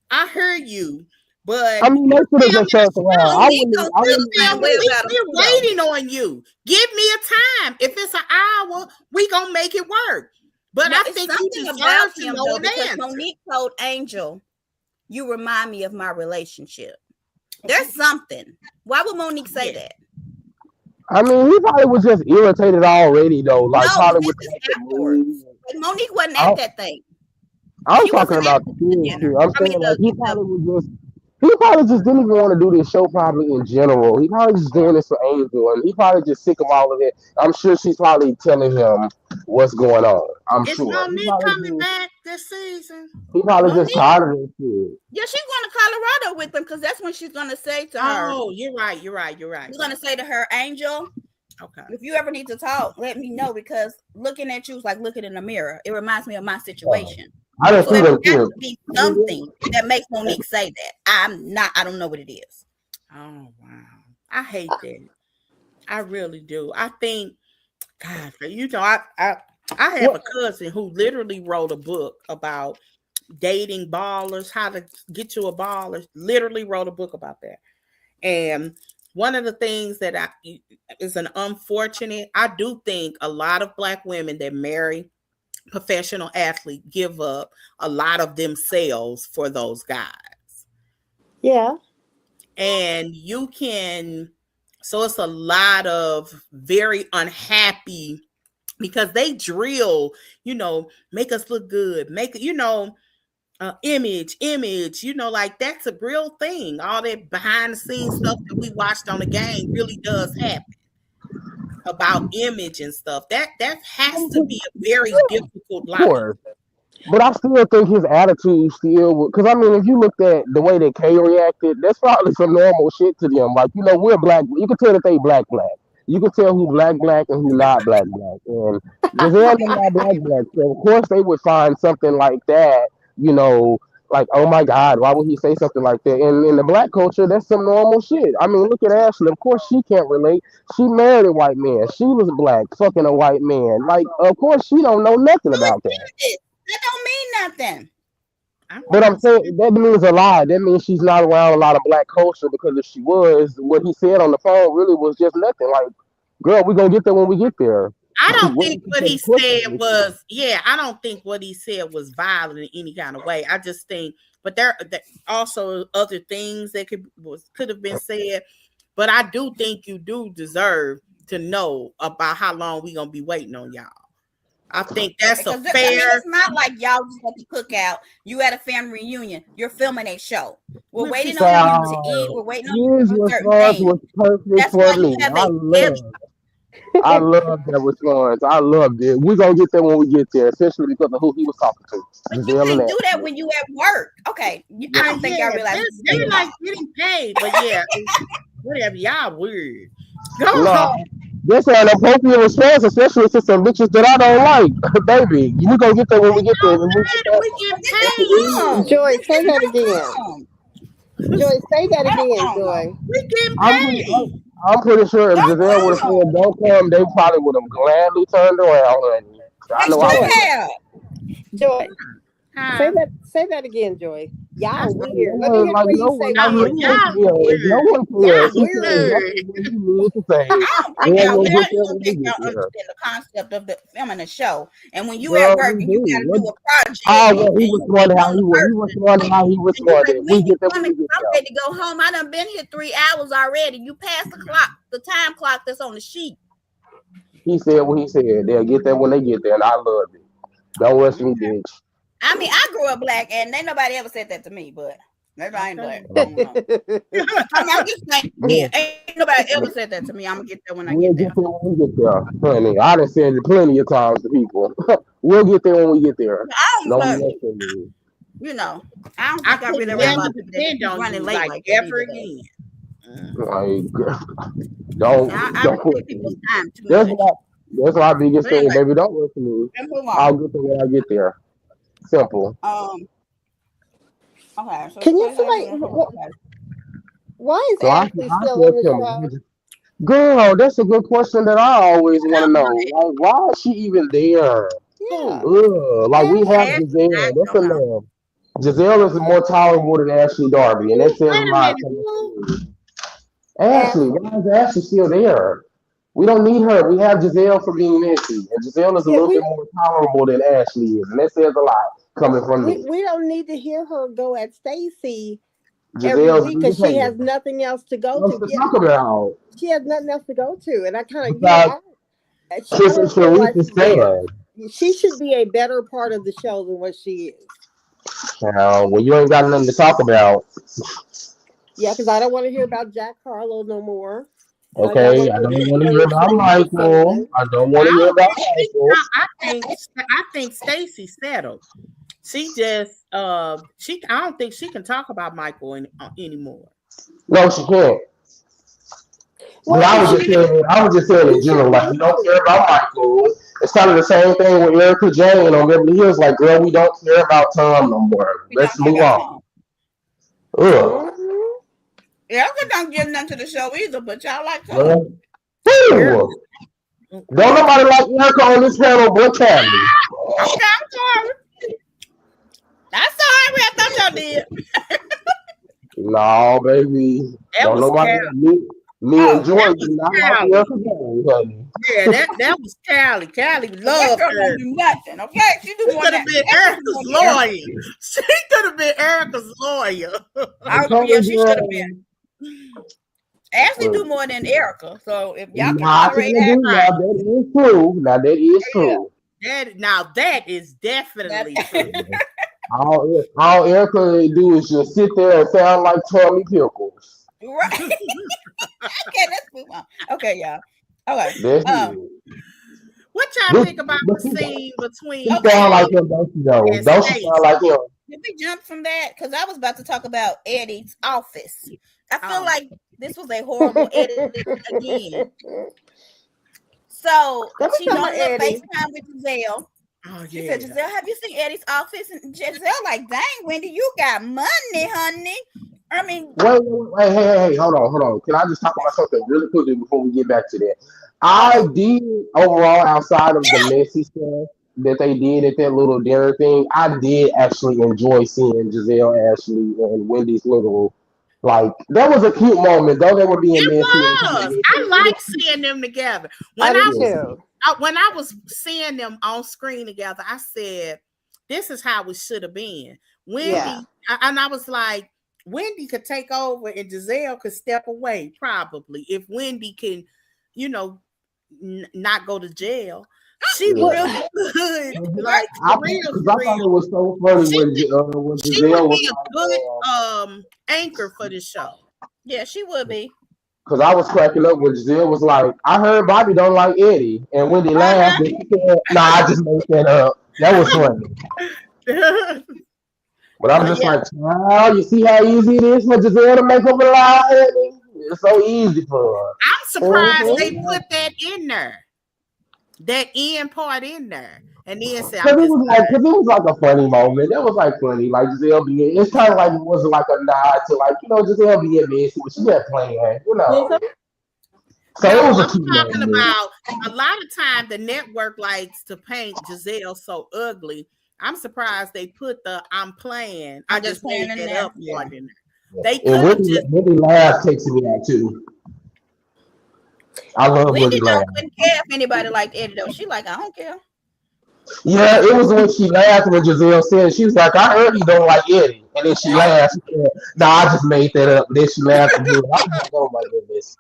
I hear you. But I mean, they could have just turned around. Monique I feels wouldn't. the same way about him too, we're though. waiting on you. Give me a time. If it's an hour, we gonna make it work. But No, I it's think you something deserve about to him know though, an because answer. Monique told Angel, "You remind me of my relationship." There's something. Why would Monique say that? I mean, he probably was just irritated already, though. Like, No, but probably this with is the afterwards. mood. Like, Monique wasn't I, at that thing. I'm She talking wasn't at about the the kids dinner. here. I'm I mean, saying, like, he probably just didn't even want to do this show, probably in general. He probably just doing this for Angel, and he probably just sick of all of it. I'm sure she's probably telling him what's going on. I'm Is sure. Monique coming back this season? He probably just Monique, tired of this shit. yeah, she's going to Colorado with them because that's when she's going to say to her. Oh, you're right. She's going to say to her, Angel, Okay. if you ever need to talk, let me know, because looking at you is like looking in a mirror. It reminds me of my situation. I didn't So see it them has kids. to be something that makes Monique say that. I don't know what it is. Oh wow. I hate that. I really do. I think, God, I have a cousin who literally wrote a book about dating ballers, how to get you a baller. Literally wrote a book about that. And one of the things that is an unfortunate, I do think a lot of Black women that marry professional athletes give up a lot of themselves for those guys. Yeah. And so it's a lot of very unhappy because they drill, make us look good, image, like that's a real thing. All that behind the scenes stuff that we watched on the game really does happen about image and stuff. That has to be a very difficult Of life. course. But I still think his attitude still, because I mean, if you looked at the way that Kay reacted, that's probably some normal shit to them. Like, we're black. You can tell that they black. You can tell who black and who not black. And Giselle is not black. So of course they would find something like that, you know, like, oh my God, why would he say something like that? And in the black culture, that's some normal shit. I mean, look at Ashley. Of course she can't relate. She married a white man. She was black, fucking a white man. Like, of course she don't know nothing about that. That don't mean nothing. But I'm saying that means a lot. That means she's not around a lot of black culture, because if she was, what he said on the phone really was just nothing. Like, girl, we gonna get there when we get there. I don't think what he said was, I don't think what he said was violent in any kind of way. I just think, but there also other things that could have been said. But I do think you do deserve to know about how long we gonna be waiting on y'all. I think that's a fair. It's not like y'all just at the cookout. You at a family reunion. You're filming a show. We're waiting on you to eat. We're waiting on you to do certain things. Was perfect that's for why me. you have a schedule. I love that response. I loved it. We're gonna get there when we get there, especially because of who he was talking to. But you can't do that when you at work. Okay. I don't think y'all realize they like getting paid, but whatever, y'all weird. Go on. That's an appropriate response, especially to some bitches that I don't like. Baby, we gonna get there when we get there. Joy, say that again. Joy, say that again, Joy. We get paid. I'm pretty sure if Giselle would have said don't come, they probably would have gladly turned around. I know Joy, say that again, Joy. Y'all weird. Let me hear what you say. No one cares. I don't think y'all understand the concept of the filming a show. And when you at work and you got to do a project. Oh, he was wondering how he responded. We get I'm ready to go home. I done been here 3 hours already. You passed the time clock that's on the sheet. He said what he said. They'll get there when they get there, and I love it. Don't rush me, bitch. I mean, I grew up black, and ain't nobody ever said that to me, but maybe I ain't black. I'm just saying, ain't nobody ever said that to me. I'm gonna get there when I get there. When we get there, honey. I done said it plenty of times to people. We'll get there when we get there. I don't I don't think I really worry about people running late like ever again. Like, don't put people's time too much. That's my biggest thing, baby. Don't rush me. I'll get there when I get there. Simple. Okay. So can you explain why is Ashley still on the show? Girl, that's a good question that I always want to know. Like, why is she even there? Yeah. Like, we have Giselle. That's enough. Giselle is more tolerable than Ashley Darby, and that says a lot. Ashley, why is Ashley still there? We don't need her. We have Giselle for being messy, and Giselle is a little bit more tolerable than Ashley is, and that says a lot coming from me. We don't need to hear her go at Stacy every Giselle's week because she has irritating. nothing else to go What's to. to Yeah, talk about? she has nothing else to go to, and I kind of, Besides I kissing don't feel Sharice like is sad. she should be a better part of the show than what she is. When you ain't got nothing to talk about, Yeah, because I don't want to hear about Jack Harlow no more. I don't okay? want I to don't hear want to hear her about saying Miss Michael. Sullivan. I don't want to I hear don't about think she. Michael. I think Stacy settled. She just she. I don't think she can talk about Michael anymore. No, she can't. But Well, and I was just saying in she general, shouldn't like we need don't care to. about Michael. It's kind of the same thing with Erica Jane on Beverly Hills. Like, girl, we don't care about Tom no more. We Let's don't care move about on. Tom. Ugh. Mhm. Erica don't give nothing to the show either, but y'all like Tom. Well, Eric, who? Don't nobody like Erica on this panel but Candy. Okay, I'm sorry. I'm sorry. I thought y'all did. No, baby. that Don't was nobody Cal. like me and Oh, Joy That do was not like Callie. Erica Jane, honey. Yeah, that was Callie. Callie well, that loved girl her. don't do nothing. Okay, she do She more could than have been Ashley do more Erica's than Erica. lawyer. She could have been Erica's lawyer. I Yeah, told she should have been. you. Ashley do more than Erica. So if y'all can Nah, I tolerate can't Ashley, do now. That is true. Now that is yeah, true. That is definitely true. All Erica do is just sit there and sound like Tommy Pickles. right. Okay, let's move on. Okay, y'all. Okay. That's it. What y'all But, think about but the scene she between Okay. sound like Eddie him, don't she though? and Don't she sound Stacy? like him? Did we jump from that? Because I was about to talk about Eddie's office. I feel Oh, like this was a horrible edit again. So Let me she's tell on my the Eddie. FaceTime with Giselle. oh She yeah. said, Giselle, have you seen Eddie's office? And Giselle, like, dang, Wendy, you got money, honey. I mean, Wait, hey, hold on. Can I just talk about something really quickly before we get back to that? I okay. did overall, outside of the messy stuff that they did at that little dinner thing, I did actually enjoy seeing Giselle, Ashley, and Wendy's little like that was a cute moment, though they were being It messy and kind of was. messy. I It was like seeing them together. I When do I cute. was too. when I was seeing them on screen together, I said, "This is how it should have been." Yeah. Wendy, and I was like, Wendy could take over, and Giselle could step away, probably if Wendy can, you know, not go to jail. She Well, Yeah. really could, Right. like I for real, because for I real. thought it was so funny She when she would Giselle was be a good anchor for this show. Yeah, she would be. because I was cracking up when Giselle was like, I heard Bobby don't like Eddie, and Wendy laughed Uh-huh. and she said, "Nah, I just made that up." That was funny. But I'm So just yeah, like, wow, you see how easy it is for Giselle to make up a lie? Eddie? It's so easy for her. I'm surprised mhm. they put that in there, that end part in there, and then say, Cause "I'm just it was like a funny moment. That was like funny, like Giselle being. It's kind of like it was like a nod to like Giselle being messy, but she had playing, Mhm. So it no." was a I'm cute talking moment. about a lot of time the network likes to paint Giselle so ugly. I'm surprised they put the "I'm playing." I I'm just just playing made in that there. up Yeah. part in there. They And could have just. Wendy laugh takes me out too. I love Wendy Wendy though laugh. wouldn't care if anybody liked Eddie though. She like, I don't care. Yeah, it was when she laughed when Giselle said she was like, "I heard he don't like Eddie," and then she laughed. She said, "Nah, I just made that up." Then she laughed again. I was like, "Oh my goodness!"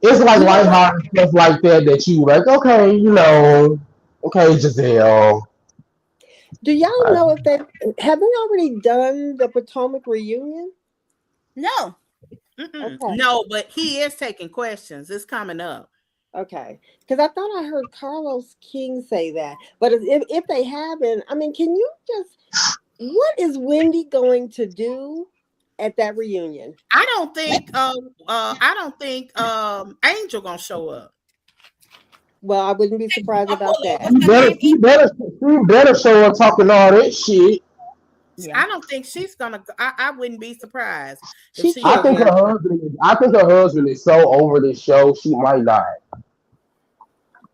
It's like You know what? lighthearted stuff like that that you like. Okay, okay, Giselle. Do y'all I, know if they have they already done the Potomac reunion? No. Okay. No, but he is taking questions. It's coming up. Okay. Because I thought I heard Carlos King say that. But if they haven't, I mean, can you just what is Wendy going to do at that reunion? I don't think Angel gonna show up. Well, I wouldn't be surprised about Polo. that. What's her name? she better show up talking all that shit. Yeah. I don't think she's gonna. I wouldn't be surprised if She she don't. shouldn't. I think her husband is so over this show. She might not.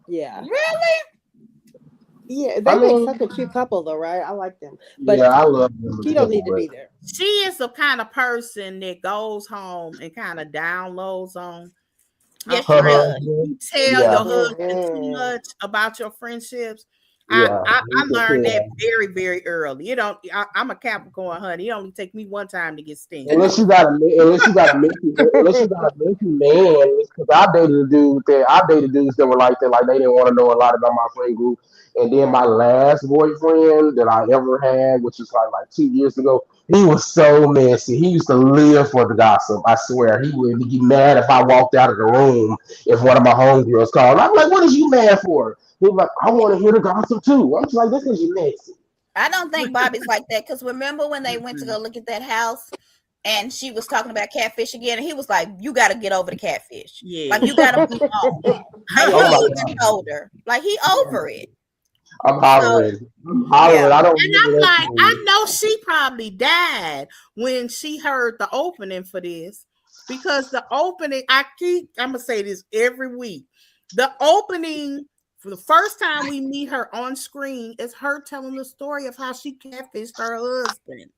Yeah. Really? Yeah. I They make mean, such a cute couple though, right? I like them. But yeah, I love them she don't together, need to but be there. She is the kind of person that goes home and kind of downloads on a Yes, she her does. friend. husband, You tell yeah. your husband too Mhm. much about your friendships, Yeah, I me learned that too. very, very early. I'm a Capricorn, honey. It only take me one time to get stingy. Unless you got a minty man, because I dated dudes that were like that, like they didn't want to know a lot about my friend group. And then my last boyfriend that I ever had, which was like 2 years ago, he was so messy. He used to live for the gossip. I swear, he would be mad if I walked out of the room if one of my homegirls called. I'm like, "What is you mad for?" He's like, "I want to hear the gossip too." I'm just like, "This is you messy." I don't think Bobby's like that because remember when they went to Mm-mm. go look at that house and she was talking about catfish again, and he was like, "You got to get over the catfish. Like Yeah. you got to move on." And Oh he Yeah. my even god, told her, like he over it. I'm So hollering. I'm yeah, hollering. I don't And remember that I'm like, I scene. know she probably died when she heard the opening for this because the opening, I'm going to say this every week. The opening for the first time we meet her on screen is her telling the story of how she catfished her husband.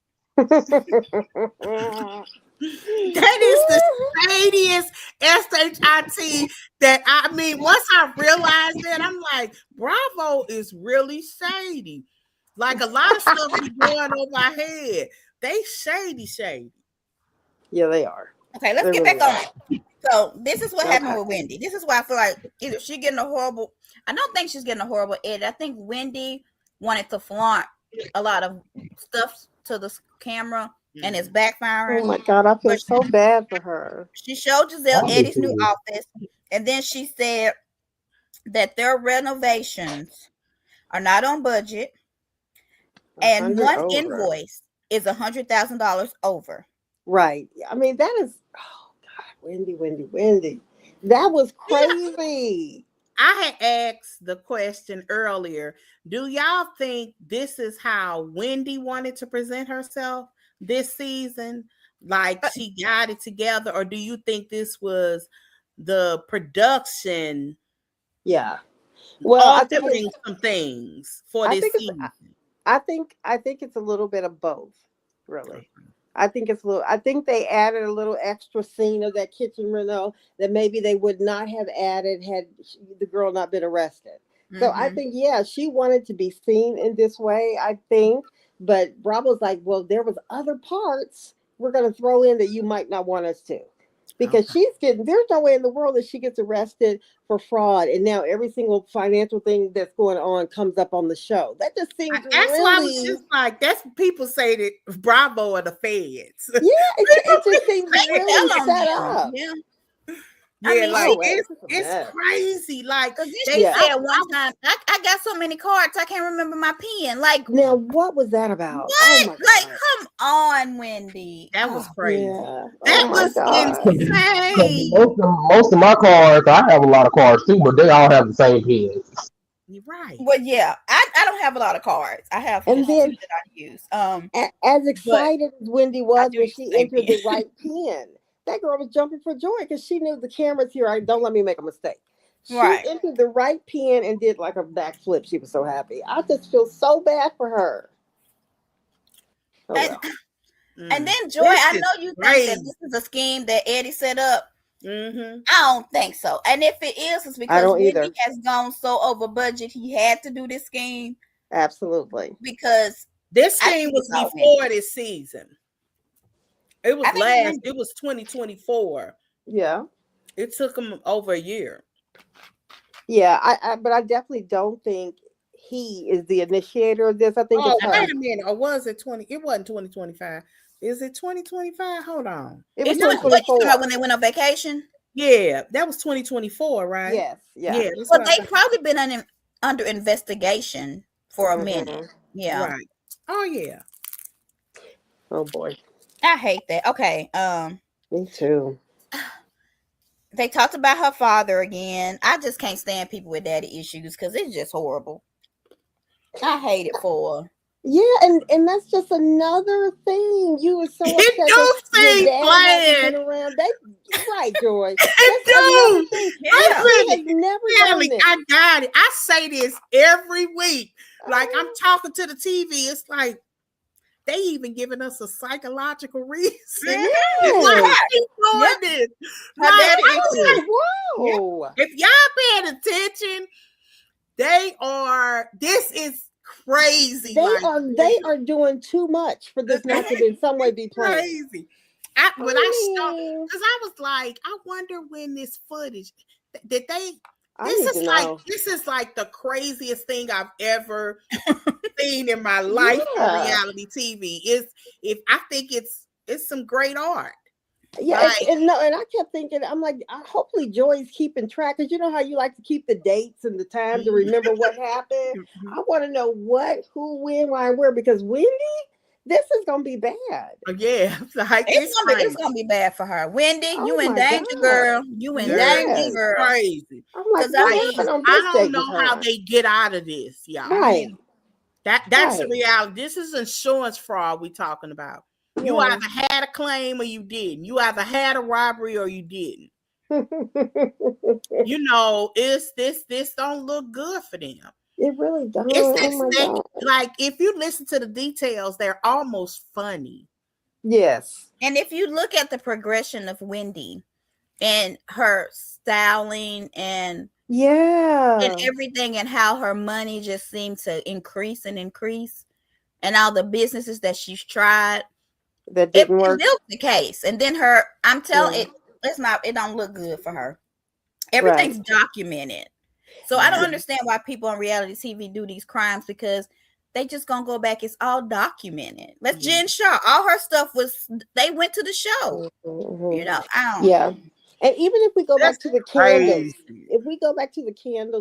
That is the shadiest shit that I mean. Once I realized that, I'm like, Bravo is really shady. Like a lot of stuff be going over our head. They shady, shady. Yeah, they are. okay, let's They get really back on are. it. So this is what happened Okay. with Wendy. This is why I feel like either she getting a horrible. I don't think she's getting a horrible edit. I think Wendy wanted to flaunt a lot of stuff to the camera, and it's Oh backfiring. my God, I feel But so bad for her. she showed Giselle I do Eddie's new too. office, and then she said that their renovations are not on budget, and 100 one over. invoice is $100,000 over. Right. I mean, that is, oh God, Wendy, Wendy, Wendy. That was crazy. I had asked the question earlier. Do y'all think this is how Wendy wanted to present herself this season? Like she got it together, or do you think this was the production Yeah. Well, altering some things for I this think it's, season? I think it's a little bit of both, really. I think they added a little extra scene of that kitchen reno that maybe they would not have added had the girl not been arrested. So I Mm-hmm. think, yeah, she wanted to be seen in this way, I think. But Bravo's like, well, there was other parts we're going to throw in that you might not want us to. Because Okay. there's no way in the world that she gets arrested for fraud. And now every single financial thing that's going on comes up on the show. That just seems That's why I was really, just like, that's what people say that Bravo are the feds. yeah, it just seems They really tell on set them. up. Yeah. I Yeah, mean, like she Oh, it's it's a it's mess. crazy. Like because then she they, Yeah. said one time, I got so many cards, I can't remember my pen. Like, Now, what was that about? Oh what? my Like, God. come on, Wendy. that was Oh, crazy. Yeah. That Oh my was God. insane. Most of my cards, I have a lot of cards too, but they all have the same pins. You're right. well, yeah, I don't have a lot of cards. I have And just two then, that I use. as But excited as Wendy I was do when use she the same entered the pen. right pin, that girl was jumping for joy because she knew the camera's here. Don't let me make a mistake. She Right. entered the right pin and did like a backflip. She was so happy. I just feel so bad for her. Oh And well. and then Joy, This I is know you think that crazy. this is a scheme that Eddie set up. Mm-hmm. I don't think so. And if it is, it's I because don't Wendy either. has gone so over budget. He had to do this scheme Absolutely. because This I game think was it's all Wendy. before this season. It I was think it's last. Wendy. It was 2024. Yeah. It took them over a year. Yeah. But I definitely don't think he is the initiator of this. I think Oh, it's her. wait a minute. Or was it 20? It wasn't 2025. Is it 2025? Hold on. It was It's No. what you talking about 2024. when they went on vacation? Yeah, that was 2024, right? Yes. Yeah. Yeah, that's Well, what I they thought. probably been under investigation for a minute. Mhm. Yeah, Right. Oh yeah. Oh boy. I hate that. Okay, Me too. they talked about her father again. I just can't stand people with daddy issues because it's just horrible. I hate it for her. Yeah, and that's just another thing. You were so It upset do that your seem dad hadn't been planned. around. Right, Joy. It That's another do. thing. Yeah. He Listen, has never done Kelly, this. I got it. I say this every week. Like I'm talking to the TV. It's like they even giving us a psychological reason. Mhm. Why Yes. he doing Yep. this? Her Like, daddy I was issues. like, Whoa. if y'all paying attention, This is crazy. They are doing too much for this not to in some way be planned. Crazy. When I started, because I was like, I wonder when this footage did they. This is like the craziest thing I've ever seen in my life on reality TV. I think it's some great art. Yeah, right. and I kept thinking, I'm like, hopefully Joy's keeping track, because you know how you like to keep the dates and the time to remember what happened. I want to know what, who, when, why, where, because Wendy, this is gonna be bad. Yeah, it's gonna be bad for her. Wendy, you in danger, girl. You in danger, girl. Crazy. I'm like, I don't know how they get out of this, y'all. Right. That's the reality. This is insurance fraud we talking about. Yeah. You either had a claim or you didn't. You either had a robbery or you didn't. You know, this don't look good for them. It really does. Like, if you listen to the details, they're almost funny. Yes. And if you look at the progression of Wendy and her styling and everything, and how her money just seemed to increase and increase, and all the businesses that she's tried that didn't work. It built the case. And then I'm telling it don't look good for her. Everything's documented. So I don't understand why people on reality TV do these crimes, because they just gonna go back. It's all documented. Let's Jen Shaw. All her stuff they went to the show. Mm-hmm. You know, And even if we go back to the candles,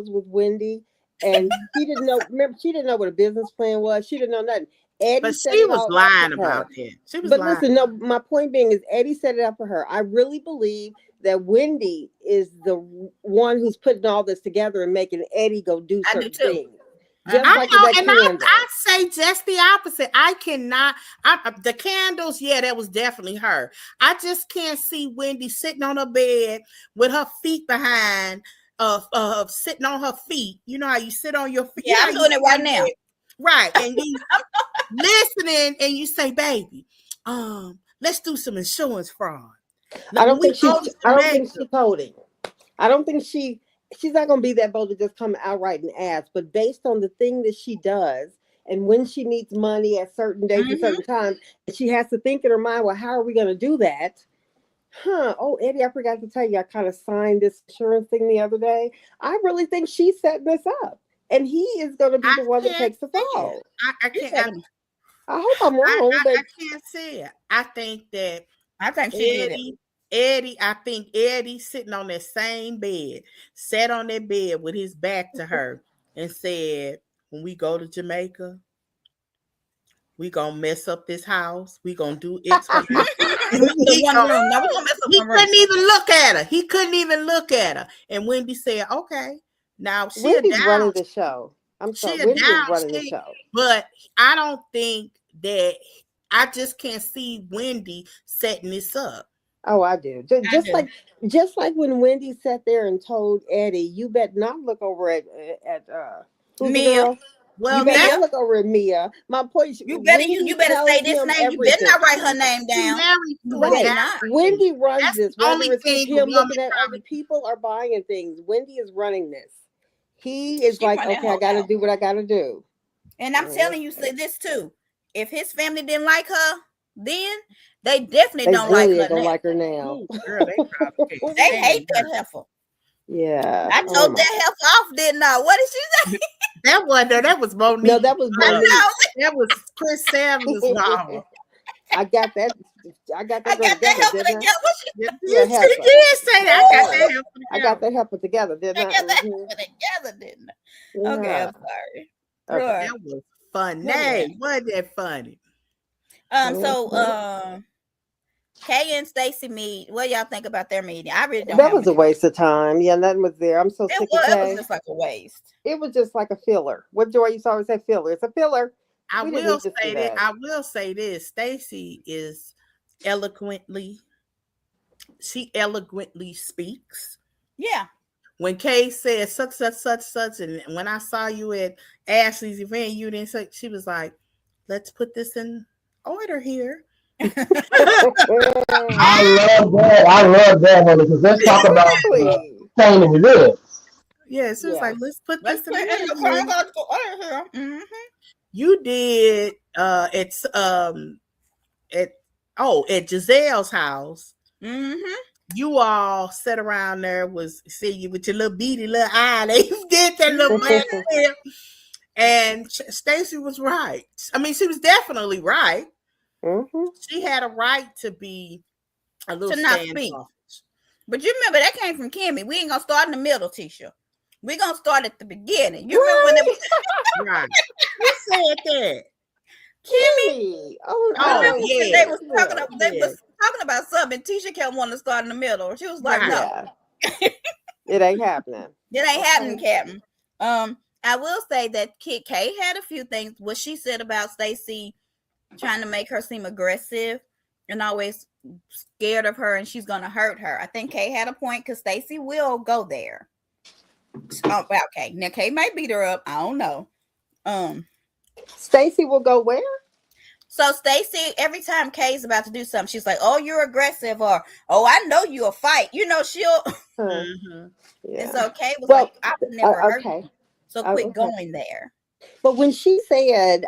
with Wendy, and she didn't know. Remember, she didn't know what a business plan was. She didn't know nothing. Eddie but she was lying about it. Listen, no. My point being is, Eddie set it up for her. I really believe that Wendy is the one who's putting all this together and making Eddie go do certain things. I say just the opposite. I cannot. The candles, that was definitely her. I just can't see Wendy sitting on her bed with her feet behind, sitting on her feet. You know how you sit on your feet. Yeah, I'm doing it right now. Right, and you listening, and you say, "Baby, let's do some insurance fraud." I don't think she's coding. I don't think she's not going to be that bold to just come outright and ask. But based on the thing that she does, and when she needs money at certain days and certain times, and she has to think in her mind, well, how are we going to do that? Oh, Eddie, I forgot to tell you, I kind of signed this insurance thing the other day. I really think she's setting this up, and he is going to be the one that takes the fall. I can't. I hope I'm wrong. I can't say it. I think she did it. Eddie, I think Eddie sitting on that same bed, sat on that bed with his back to her and said, when we go to Jamaica, we gonna mess up this house. We gonna do X. He couldn't even look at her. He couldn't even look at her. And Wendy said, okay, now Wendy's running the show. I'm sorry, Wendy's running the show. But I don't think that, I just can't see Wendy setting this up. Oh, I do. Just like when Wendy sat there and told Eddie, "You bet not look over at Mia." Well, you better not look over at Mia. My point. You better say this name. You better not write her name down. Right. Wendy runs this. Whether it's him looking at other people or buying things, Wendy is running this. He is like, okay, I got to do what I got to do. And I'm telling you, say this too. If his family didn't like her then, they definitely don't like her now. Ooh, girl, they hate that heifer. Yeah. I told that heifer off, didn't I? What did she say? That was Monique. No, that was Monique. That was Chris Samuel's mom. I got that heifer together. You did say that. I got that heifer together, didn't I? I got that heifer together, didn't I? Okay, I'm sorry. Okay. That was funny. Wasn't that funny? Kay and Stacy meet. What y'all think about their meeting? I really don't. That was a waste of time. Yeah, nothing was there. I'm so sick of Kay. It was just like a waste. It was just like a filler. What Joy used to always say, filler. It's a filler. I will say this. Stacy is eloquently speaks. Yeah. When Kay said such, and when I saw you at Ashley's event, you didn't say, she was like, let's put this in order here. I love that, honey, because let's talk about paying the bills. Yeah, she was Yeah. like, let's put Let's this put it in the together. car. Let's go out of here. Mm-hmm. You did it's at at Giselle's house. Mm-hmm. You all sat around there, was see you with your little beady little eye. They did that little black hair. And Stacy was right. I mean, she was definitely right. Mm-hmm. She had a right to be a little To not speak. standoffish. But you remember that came from Kimmy. We ain't gonna start in the middle, Tisha. We gonna start at the beginning. You remember when it was Right. Who said that? Kimmy? Kimmy. Oh, Oh, Remember oh, when yeah. they Yeah. was talking about something, Tisha kept wanting to start in the middle. She was like, Right. no, yeah. It ain't happening. it ain't Okay. happening, Captain. I will say that Kit K had a few things. What she said about Stacy trying to make her seem aggressive and always scared of her and she's gonna hurt her. I think Kay had a point because Stacy will go there. Okay. Now Kay might beat her up. I don't know. Stacy will go where? So Stacy, every time Kay's about to do something, she's like, "Oh, you're aggressive," or "Oh, I know you'll fight." You know, she'll. Mm-hmm. Yeah. And so Kay was Well, like, "I would never hurt okay. you." So quit Okay. going there. But when she said,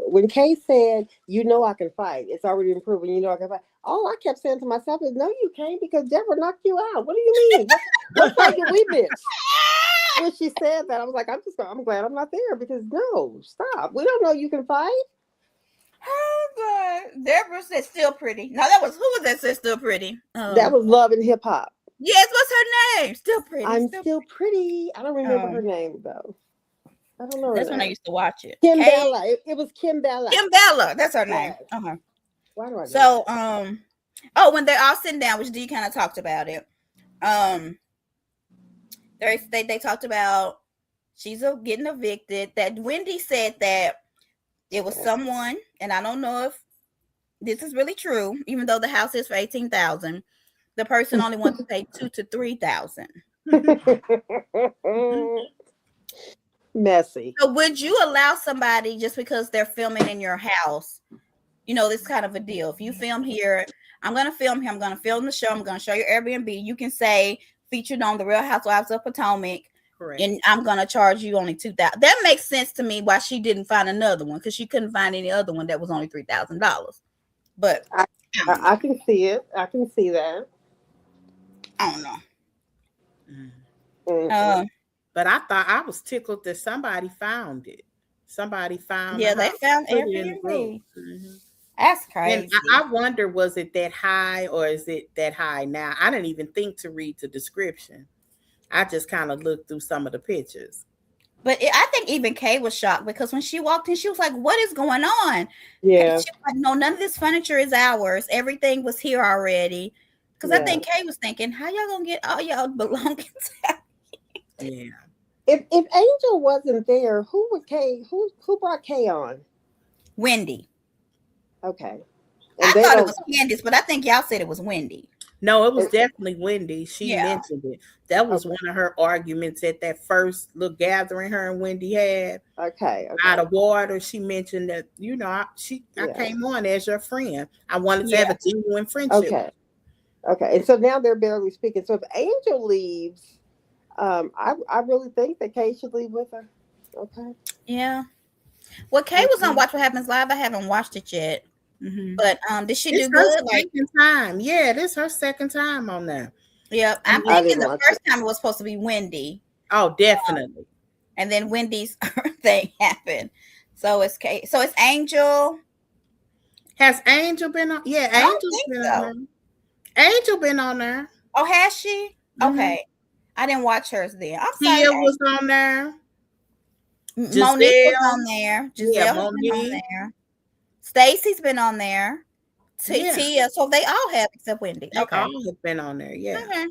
when Kay said, "You know I can fight," it's already been proven. You know I can fight. All I kept saying to myself is, "No, you can't, because Deborah knocked you out." What do you mean? What fight did we miss? When she said that, I was like, I'm glad I'm not there, because no, stop. We don't know you can fight. Oh God! Deborah said, "Still pretty." No, that was who was that? Said "Still pretty." That was Love and Hip Hop. Yes. What's her name? Still pretty. I'm still pretty. I don't remember her Um, name though. I don't know her That's when I name. used to watch it. Kim Kay, Bella. It was Kim Bella. Kim Bella. That's her name. Yes. Uh-huh. Why do I know So, that? when they're all sitting down, which D kind of talked about it. They talked about she's getting evicted. That Wendy said that it was someone, and I don't know if this is really true, even though the house is for $18,000. The person only wants to pay $2,000 to $3,000. Messy. So would you allow somebody just because they're filming in your house? You know, this kind of a deal. If you film here, I'm going to film here. I'm going to film the show. I'm going to show your Airbnb. You can say featured on the Real Housewives of Potomac. Correct. And I'm going to charge you only $2,000. That makes sense to me why she didn't find another one, because she couldn't find any other one that was only $3,000. But I can see it. I can see that. I don't know. Mm-hmm. But I thought, I was tickled that somebody found it. Somebody found Yeah, the they house, found put it in the Airbnb. group. Mm-hmm. That's And crazy. I wonder, was it that high or is it that high now? I didn't even think to read the description. I just kind of looked through some of the pictures. But I think even Kay was shocked, because when she walked in, she was like, "What is going on?" Yeah. She was like, "No, none of this furniture is ours. Everything was here already." Because I think Kay was thinking, "How y'all gonna get all y'all belongings out?" Yeah. If Angel wasn't there, who would Kay? Who brought Kay on? Wendy. Okay. I thought it was Candace, but I think y'all said it was Wendy. No, it was definitely Wendy. She Yeah. mentioned it. That was one of her arguments at that first little gathering her and Wendy had. Okay. Out of water, she mentioned that, you know, I came on as your friend. I wanted to have a genuine friendship. Okay. And so now they're barely speaking. So if Angel leaves, I really think that Kay should leave with her. Okay. Yeah. Well, Kay was on Watch What Happens Live. I haven't watched it yet. Mm-hmm. But did she It's do good? Like second time. Yeah, this is her second time on there. Yeah, I'm thinking the first time it was supposed to be Wendy. Oh, definitely. And then Wendy's thing happened. So it's Kay. So it's Angel. Has Angel been on? Yeah, Angel's been on there. Angel been on there. Oh, has she? Mm-hmm. Okay. I didn't watch hers then. I'm sorry. Tia was on there. Monique was on there. Giselle was on there. Stacy's been on there. Tia. So they all have except Wendy. They all have been on there. Yeah. Okay.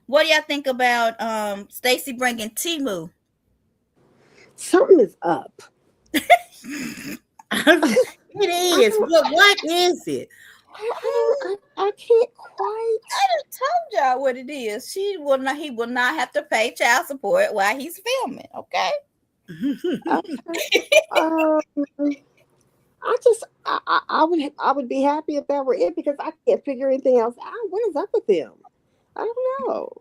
What do y'all think about Stacy bringing Timu? Something is up. It is. What is it? I can't quite. I just told y'all what it is. He will not have to pay child support while he's filming. Okay. I would be happy if that were it, because I can't figure anything else out. What is up with them? I don't know.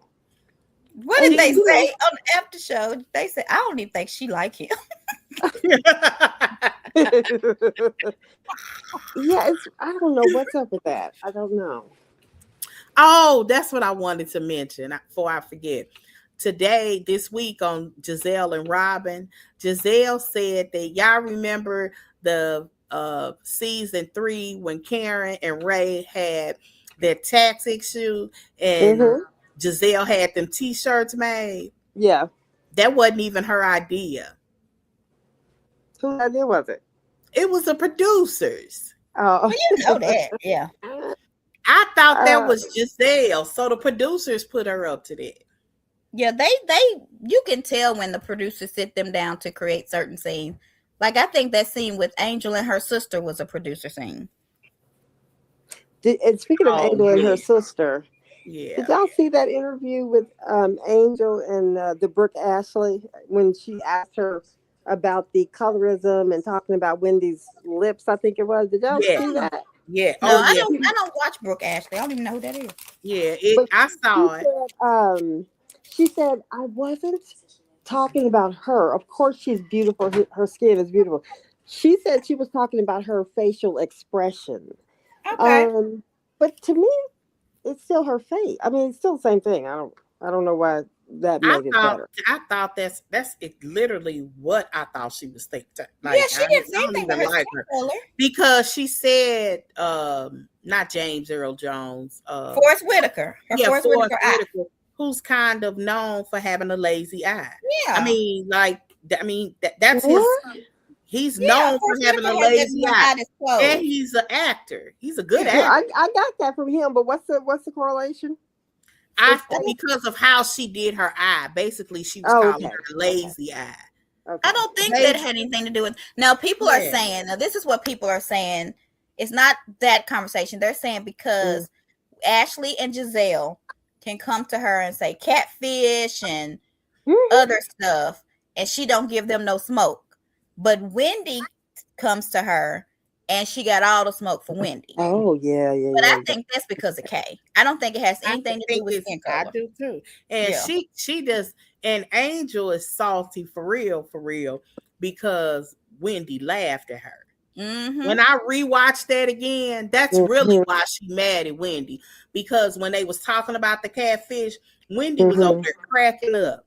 What And did they you know, say on the after show? They said, I don't even think she like him. yeah, it's I don't know what's up with that. I don't know. Oh, that's what I wanted to mention before I forget. Today, this week on Giselle and Robin, Giselle said that y'all remember the season 3 when Karen and Ray had their tax issue and Mm-hmm. Giselle had them t-shirts made. Yeah. That wasn't even her idea. Whose idea was it? It was the producers. Oh. Well, you know that. Yeah. I thought that Uh, was Giselle, so the producers put her up to that. Yeah, they you can tell when the producers sit them down to create certain scenes. Like I think that scene with Angel and her sister was a producer scene. and speaking of Oh, Angel and yeah. her sister, Yeah. did y'all see that interview with Angel and the Brooke Ashley when she asked her about the colorism and talking about Wendy's lips? I think it was. Did y'all Yeah. see that? Yeah. No, Oh, yeah. I don't watch Brooke Ashley. I don't even know who that is. Yeah. But I saw it. she said I wasn't talking about her. Of course, she's beautiful. Her skin is beautiful. She said she was talking about her facial expression. Okay. But to me, it's still her face. I mean, it's still the same thing. I don't know why that made it better. I thought that's literally what I thought she was thinking. Yeah, Like she didn't say anything about her like skin her color. because she said not James Earl Jones, Forrest Whitaker. Forrest Whitaker eye. Whitaker, who's kind of known for having a lazy eye. Yeah. I mean, that's What? his. He's Yeah, known Forrest for having a Whitaker has that lazy one eye, that's closed. and he's an actor. He's a good Well, actor. I got that from him, but what's the correlation? Because of how she did her eye. Basically, she was calling Okay. her lazy eye. Okay. I don't think that had anything to do with. Now, people are saying. Now, this is what people are saying. It's not that conversation. They're saying because Ashley and Giselle can come to her and say catfish and other stuff, and she don't give them no smoke. But Wendy comes to her, and she got all the smoke for Wendy. Oh yeah. But I think that's because of Kay. I don't think it has anything to do with skin color. I do too. And she does. And Angel is salty for real, because Wendy laughed at her. Mm-hmm. When I rewatched that again, that's really why she mad at Wendy. Because when they was talking about the catfish, Wendy was over there cracking up.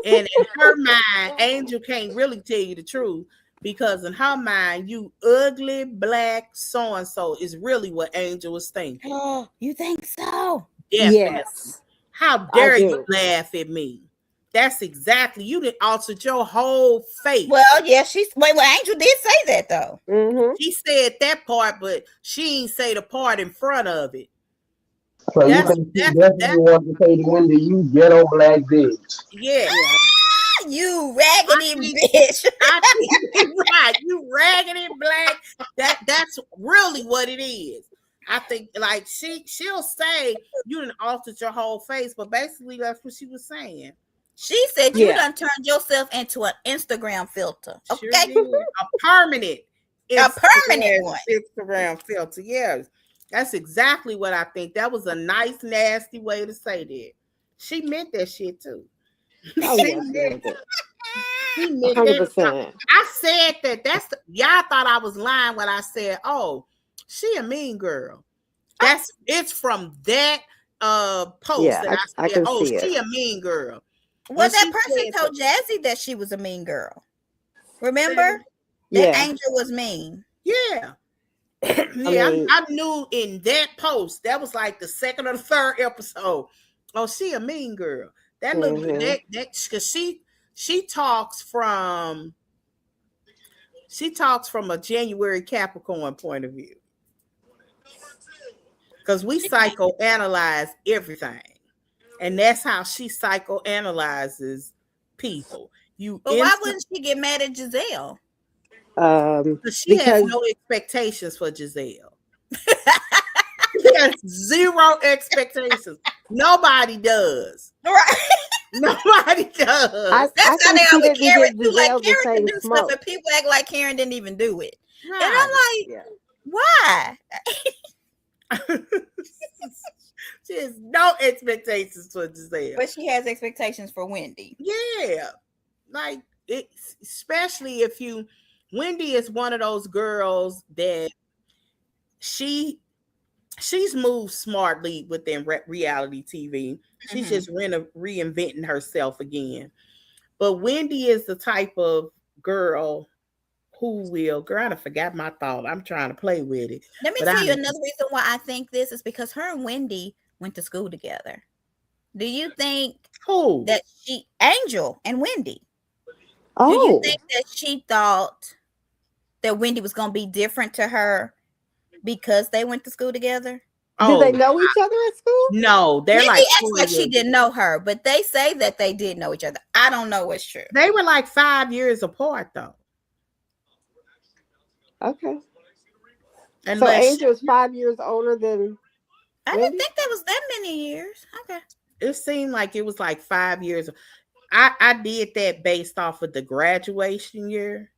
And in her mind, Angel can't really tell you the truth. Because in her mind, you ugly black so-and-so is really what Angel was thinking. Oh, you think so? Yes. How dare you laugh at me? That's exactly, you didn't alter your whole face. Well, yeah, well, Angel did say that though. Mm-hmm. She said that part, but she ain't say the part in front of it. So you think she definitely wanted to say to Wendy, you ghetto black bitch. Yeah. You raggedy bitch. Right, you raggedy black. That's really what it is. I think like she'll say you didn't alter your whole face, but basically that's what she was saying. She said you done turned yourself into an Instagram filter. Okay. Sure a permanent one. Instagram filter. Yes. That's exactly what I think. That was a nice, nasty way to say that. She meant that shit too. Oh, she yeah, meant it. 100%. I said that. Y'all thought I was lying when I said, "Oh, she a mean girl." It's from that post that I said, "Oh, she a mean girl." Well, that person told Jazzy that she was a mean girl. Remember? That Angel was mean. Yeah. I knew in that post, that was like the second or the third episode. Oh, she a mean girl. That look that because she talks from a January Capricorn point of view. Because we psychoanalyze everything. And that's how she psychoanalyzes people. But why wouldn't she get mad at Giselle? She has no expectations for Giselle. She has zero expectations. Nobody does. Right. Nobody does. That's how they are with Karen too. Like Karen can do stuff and people act like Karen didn't even do it. Right. And I'm like, why? She has no expectations for Giselle. But she has expectations for Wendy. Yeah, like it, especially if Wendy is one of those girls that she's moved smartly within reality TV. She's just reinventing herself again. But Wendy is the type of girl who will, girl, I forgot my thought. I'm trying to play with it. Let me But tell you another reason why I think this is because her and Wendy went to school together. Do you think who? that Angel and Wendy, Oh, do you think that she thought that Wendy was going to be different to her because they went to school together? Did they know each other at school? No, they're Wendy like acts like she didn't know her, but they say that they did know each other. I don't know what's true. They were like 5 years apart, though. Okay. Unless so Angel's 5 years older than I Wendy? didn't think that was that many years. Okay. It seemed like it was like 5 years. I did that based off of the graduation year.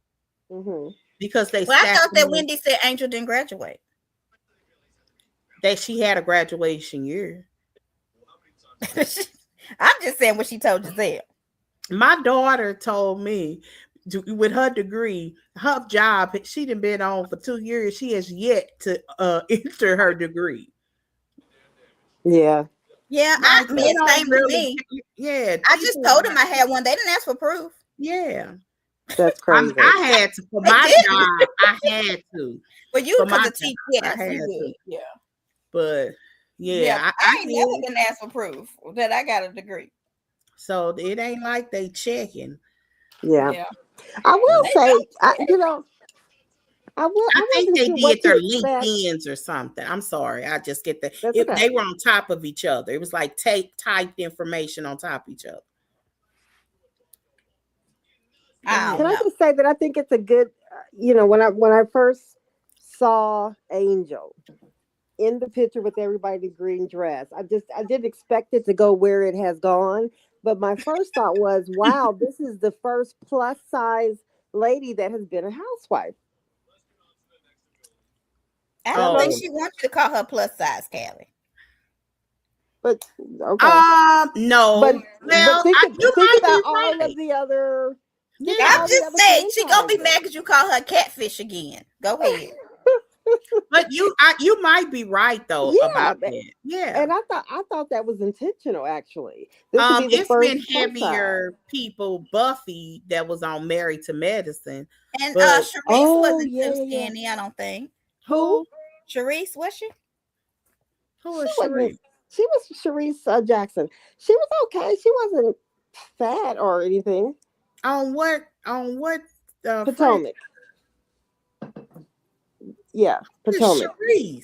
Mm-hmm. Because they I thought that Wendy said Angel didn't graduate. That she had a graduation year. I'm just saying what she told Giselle. My daughter told me with her degree, her job, she done been on for 2 years. She has yet to enter her degree. Yeah. Yeah, I mean, same for me. Yeah. I just told them I had one. They didn't ask for proof. Yeah. That's crazy. I had to, for my job, I had to. But you because of teach, yes, I had you to. would. Yeah. But yeah, I ain't never gonna ask for proof that I got a degree. So it ain't like they checking. Yeah. I will say, I think they did their LinkedIn's or something. I'm sorry. I just get that. They were on top of each other. It was like typed information on top of each other. Can I just say that I think it's a good, when I first saw Angel in the picture with everybody in the green dress, I didn't expect it to go where it has gone. But my first thought was, wow, this is the first plus size lady that has been a housewife. I don't think she wants you to call her plus size, Callie. But okay. No. But think about all of the other. Yeah, I'm just saying she gonna be mad because you call her catfish again. Go ahead. But you might be right though about that. Yeah. And I thought that was intentional actually. It's been heavier people, Buffy that was on Married to Medicine. And Sharice wasn't too skinny, I don't think. Who? Sharice, was she? Who is Sharice? She was Sharice Jackson. She was okay. She wasn't fat or anything. On what? Potomac. Yeah, Potomac. Sharice.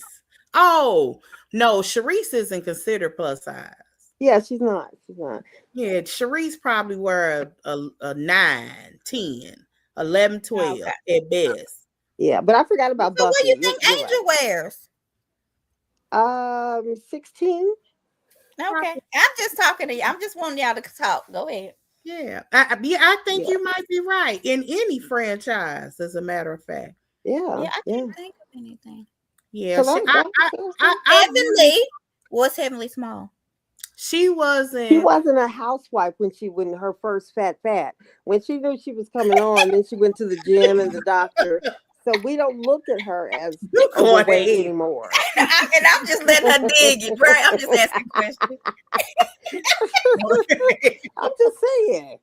Oh no, Sharice isn't considered plus size. Yeah, she's not. Yeah, Sharice probably wear a 9, 10, 11, 12 at best. Yeah, but I forgot about Buffy. What do you think Angel wears? 16. Okay, I'm just talking to you. I'm just wanting y'all to talk. Go ahead. Yeah, I think you might be right in any franchise. As a matter of fact. Yeah, I can't think of anything. Yeah, Heavenly was Heavenly small. She wasn't a housewife when her first fat. When she knew she was coming on, then she went to the gym and the doctor. So we don't look at her as overweight anymore. And I'm just letting her dig it, right? I'm just asking questions. I'm just saying.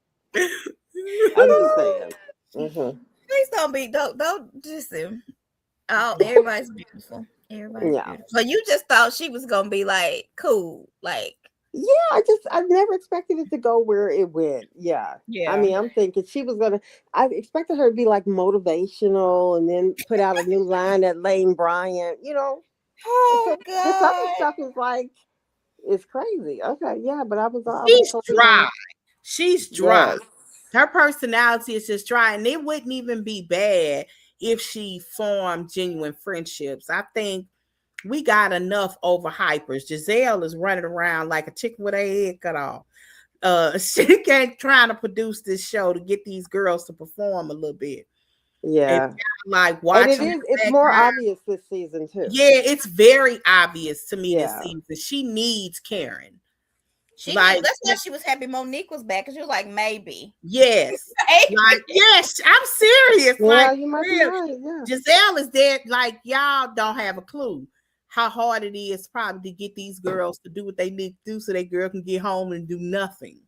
Mm-hmm. Please don't just oh, everybody's beautiful. Everybody's beautiful. So you just thought she was gonna be like cool, like. Yeah, I never expected it to go where it went. Yeah. I mean, I'm thinking I expected her to be like motivational and then put out a new line at Lane Bryant, Oh, God. This other stuff is like, it's crazy. Okay, yeah, but She's dry. She's dry. Yes. Her personality is just dry, and it wouldn't even be bad if she formed genuine friendships. I think we got enough overhypers. Giselle is running around like a chicken with her head cut off. She can't trying to produce this show to get these girls to perform a little bit. Yeah. like And watching her it's more background. obvious this season too. Yeah, it's very obvious to me this Yeah. season. She needs Karen. She knew. Like, That's why she was happy Monique was back, because she was like, maybe. yes. Maybe. Like, yes, I'm serious. Yeah, Like, you might be real. right. Yeah. Giselle is dead. Like, y'all don't have a clue how hard it is probably to get these girls to do what they need to do so they girl can get home and do nothing.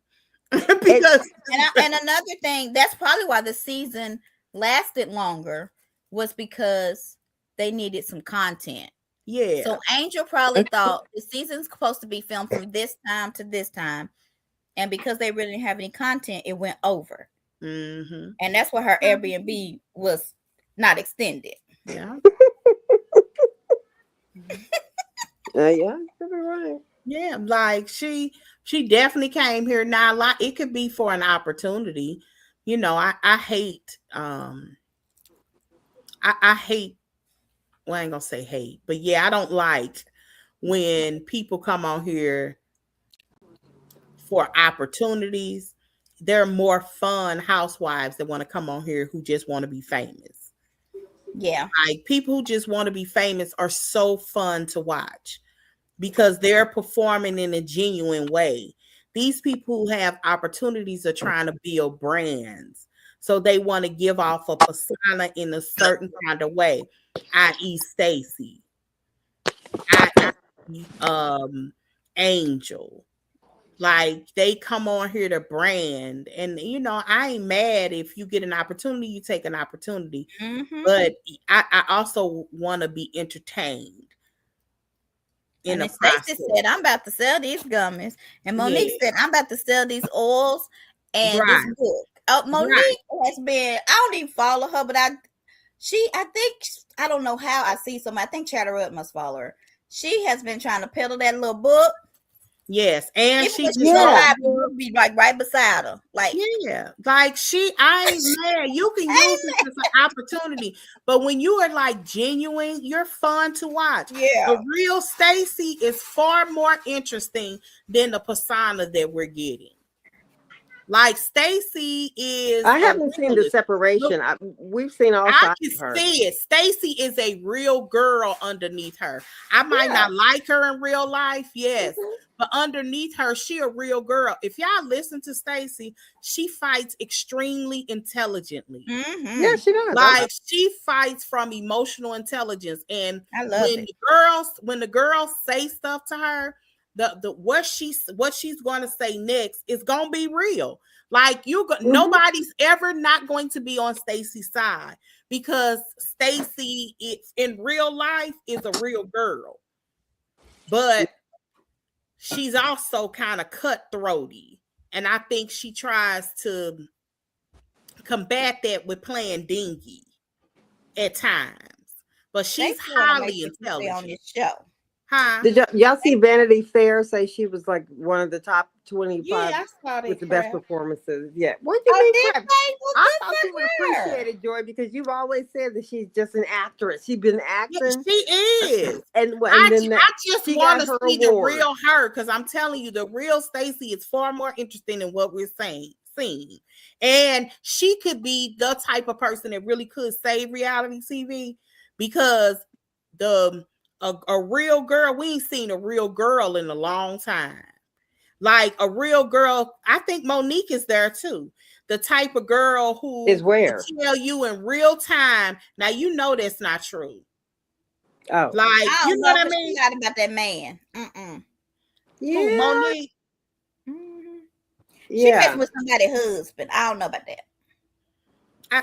Because And another thing, that's probably why the season lasted longer, was because they needed some content. yeah. So Angel probably thought the season's supposed to be filmed from this time to this time, and because they really didn't have any content, it went over. Mm-hmm. And that's why her Airbnb was not extended. Yeah. Yeah, you're right. Yeah, like she definitely came here. Now, like, it could be for an opportunity. You know, I hate I hate, well, I ain't gonna say hate, but yeah, I don't like when people come on here for opportunities. There are more fun housewives that want to come on here who just want to be famous. Yeah. Like, people who just want to be famous are so fun to watch because they're performing in a genuine way. These people who have opportunities are trying to build brands. So they want to give off a persona in a certain kind of way, i.e. Stacy, i.e. Angel. Like, they come on here to brand. And, you know, I ain't mad if you get an opportunity, you take an opportunity. Mm-hmm. But I also want to be entertained. And then Stacey said, I'm about to sell these gummies. And Monique said, I'm about to sell these oils and this book. Monique has been, I don't even follow her, but I think, I don't know how I see somebody. I think Chatter Up must follow her. She has been trying to peddle that little book. Yes, and she be like right beside her. Like, yeah, like I ain't mad. You can use it as an opportunity, but when you are like genuine, you're fun to watch. Yeah, the real Stacy is far more interesting than the persona that we're getting. Like, Stacy is. I haven't seen the separation. We've seen all sides of her. I can see it. Stacy is a real girl underneath her. I might not like her in real life, yes, but underneath her, she a real girl. If y'all listen to Stacy, she fights extremely intelligently. Mm-hmm. Yeah, she does. Like, she fights from emotional intelligence, and I love it. When the girls say stuff to her, the what she's going to say next is going to be real. Like, nobody's ever not going to be on Stacy's side, because Stacy, it's in real life, is a real girl, but she's also kind of cutthroaty, and I think she tries to combat that with playing dingy at times. But she's highly intelligent on this show. Huh? Did y'all see Vanity Fair say she was like one of the top 25 I saw that with the crap. best performances? Yeah. What do you mean crap? I thought you would her. appreciate it, Joy, because you've always said that she's just an actress. She's been acting. Yeah, she is. And I just want to see the award. real her, because I'm telling you, the real Stacy is far more interesting than what we're seeing. And she could be the type of person that really could save reality TV, because a real girl, we ain't seen a real girl in a long time. Like, a real girl, I think Monique is there too. The type of girl who is where tell you in real time. Now, you know that's not true. Oh, like, you know what I mean? Not about that man. Yeah, who, Monique. Mm-hmm. Yeah, she messing with somebody's husband. I don't know about that.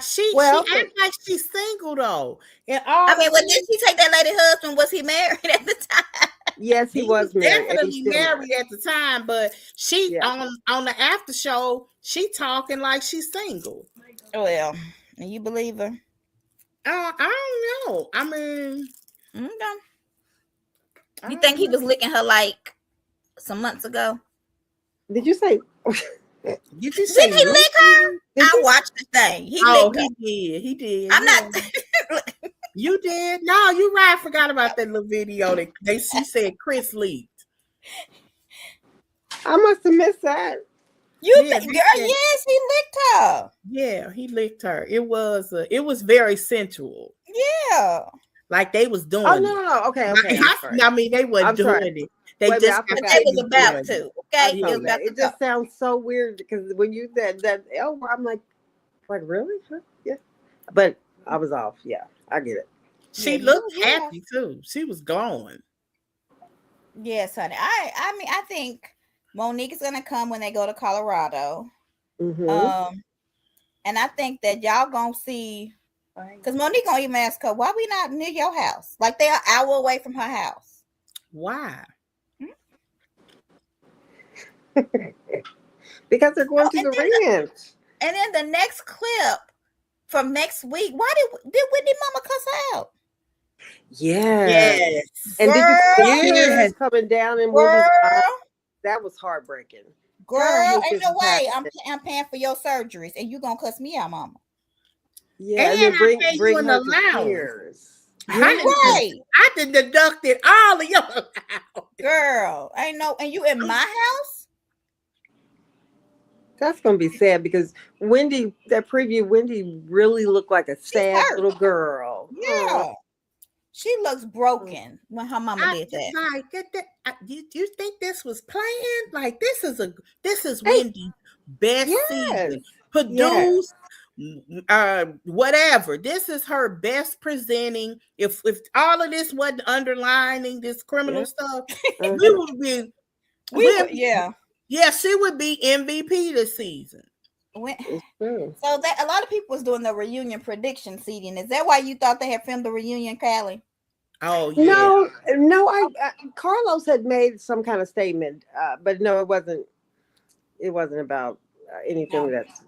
She acts like she's single though. I mean, did she take that lady husband? Was he married at the time? Yes, he was married. Definitely married at the time, but she on the after show, she talking like she's single. Well, you believe her? I don't know. I mean, you think he was licking her like some months ago? Did you say? Did you say? Did he lick her? I watched the thing. He did. He did. I'm not. You did? No, you right. I forgot about that little video that she said Chris leaked. I must have missed that. Yeah, Girl, they said, yes, he licked her. yeah, he licked her. It was very sensual. Yeah. Like they was Oh doing no, it. no, no. Okay, Like, okay. I'm sorry. I mean, they weren't I'm sorry. doing it. They Wait a minute. just I happened But forgot. they to was be about doing it. to. I Okay, they saw was Yeah. that. about to It go. just sounds so weird because when you said that L word, I'm like really? Huh? Yeah. But I was off. Yeah, I get it. Yeah, She looked you are. happy too. She was glowing. Yes, honey. I mean, I think Monique is gonna come when they go to Colorado. Mm-hmm. Um, and I think that y'all gonna see, because Monique gonna even ask her, why we not near your house? Like they're an hour away from her house. Why? Because they're going Oh, to the ranch. and then the next clip from next week, why did Whitney Mama cuss her out? Yes. Yes. And did you see the tears Yes. coming down in Wendy's eyes? Girl, That was heartbreaking. God, I girl, hate ain't this no is way happening. I'm paying for your surgeries and you gonna cuss me out, Mama. Yeah, and And then I bring pay you bring an her to allowance. tears. Right. I done deducted all of your allowance. Girl, ain't no, and you in my house? That's gonna be sad because Wendy, that preview, Wendy really looked like a She's sad hurt. little girl. Oh. Yeah. She looks broken when her mama I did just that. like you think this was planned? Like this is Hey, Wendy's best yes, season. yes, Produced, whatever. This is her best presenting. If all of this wasn't underlining this criminal yeah. stuff, Uh-huh. we would be Yeah. yeah, she would be MVP this season. When, It's true. so that a lot of people was doing the reunion prediction seating. Is that why you thought they had filmed the reunion, Callie? Oh yeah. No, Carlos had made some kind of statement, but no, it wasn't. It wasn't about anything No. that's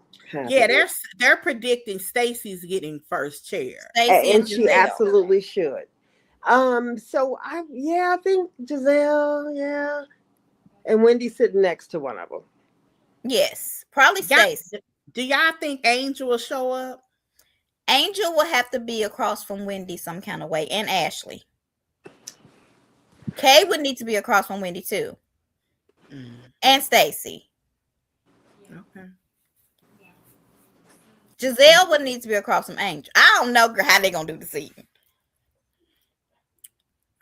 Yeah, happening. they're predicting Stacy's getting first chair. Stacey and And she Giselle. absolutely should. So I think Giselle, yeah, and Wendy's sitting next to one of them. Yes, probably Stacey. Do y'all think Angel will show up? Angel will have to be across from Wendy some kind of way, and Ashley. Kay would need to be across from Wendy too, and Stacey. Okay. Giselle would need to be across from Angel. I don't know how they gonna do the season.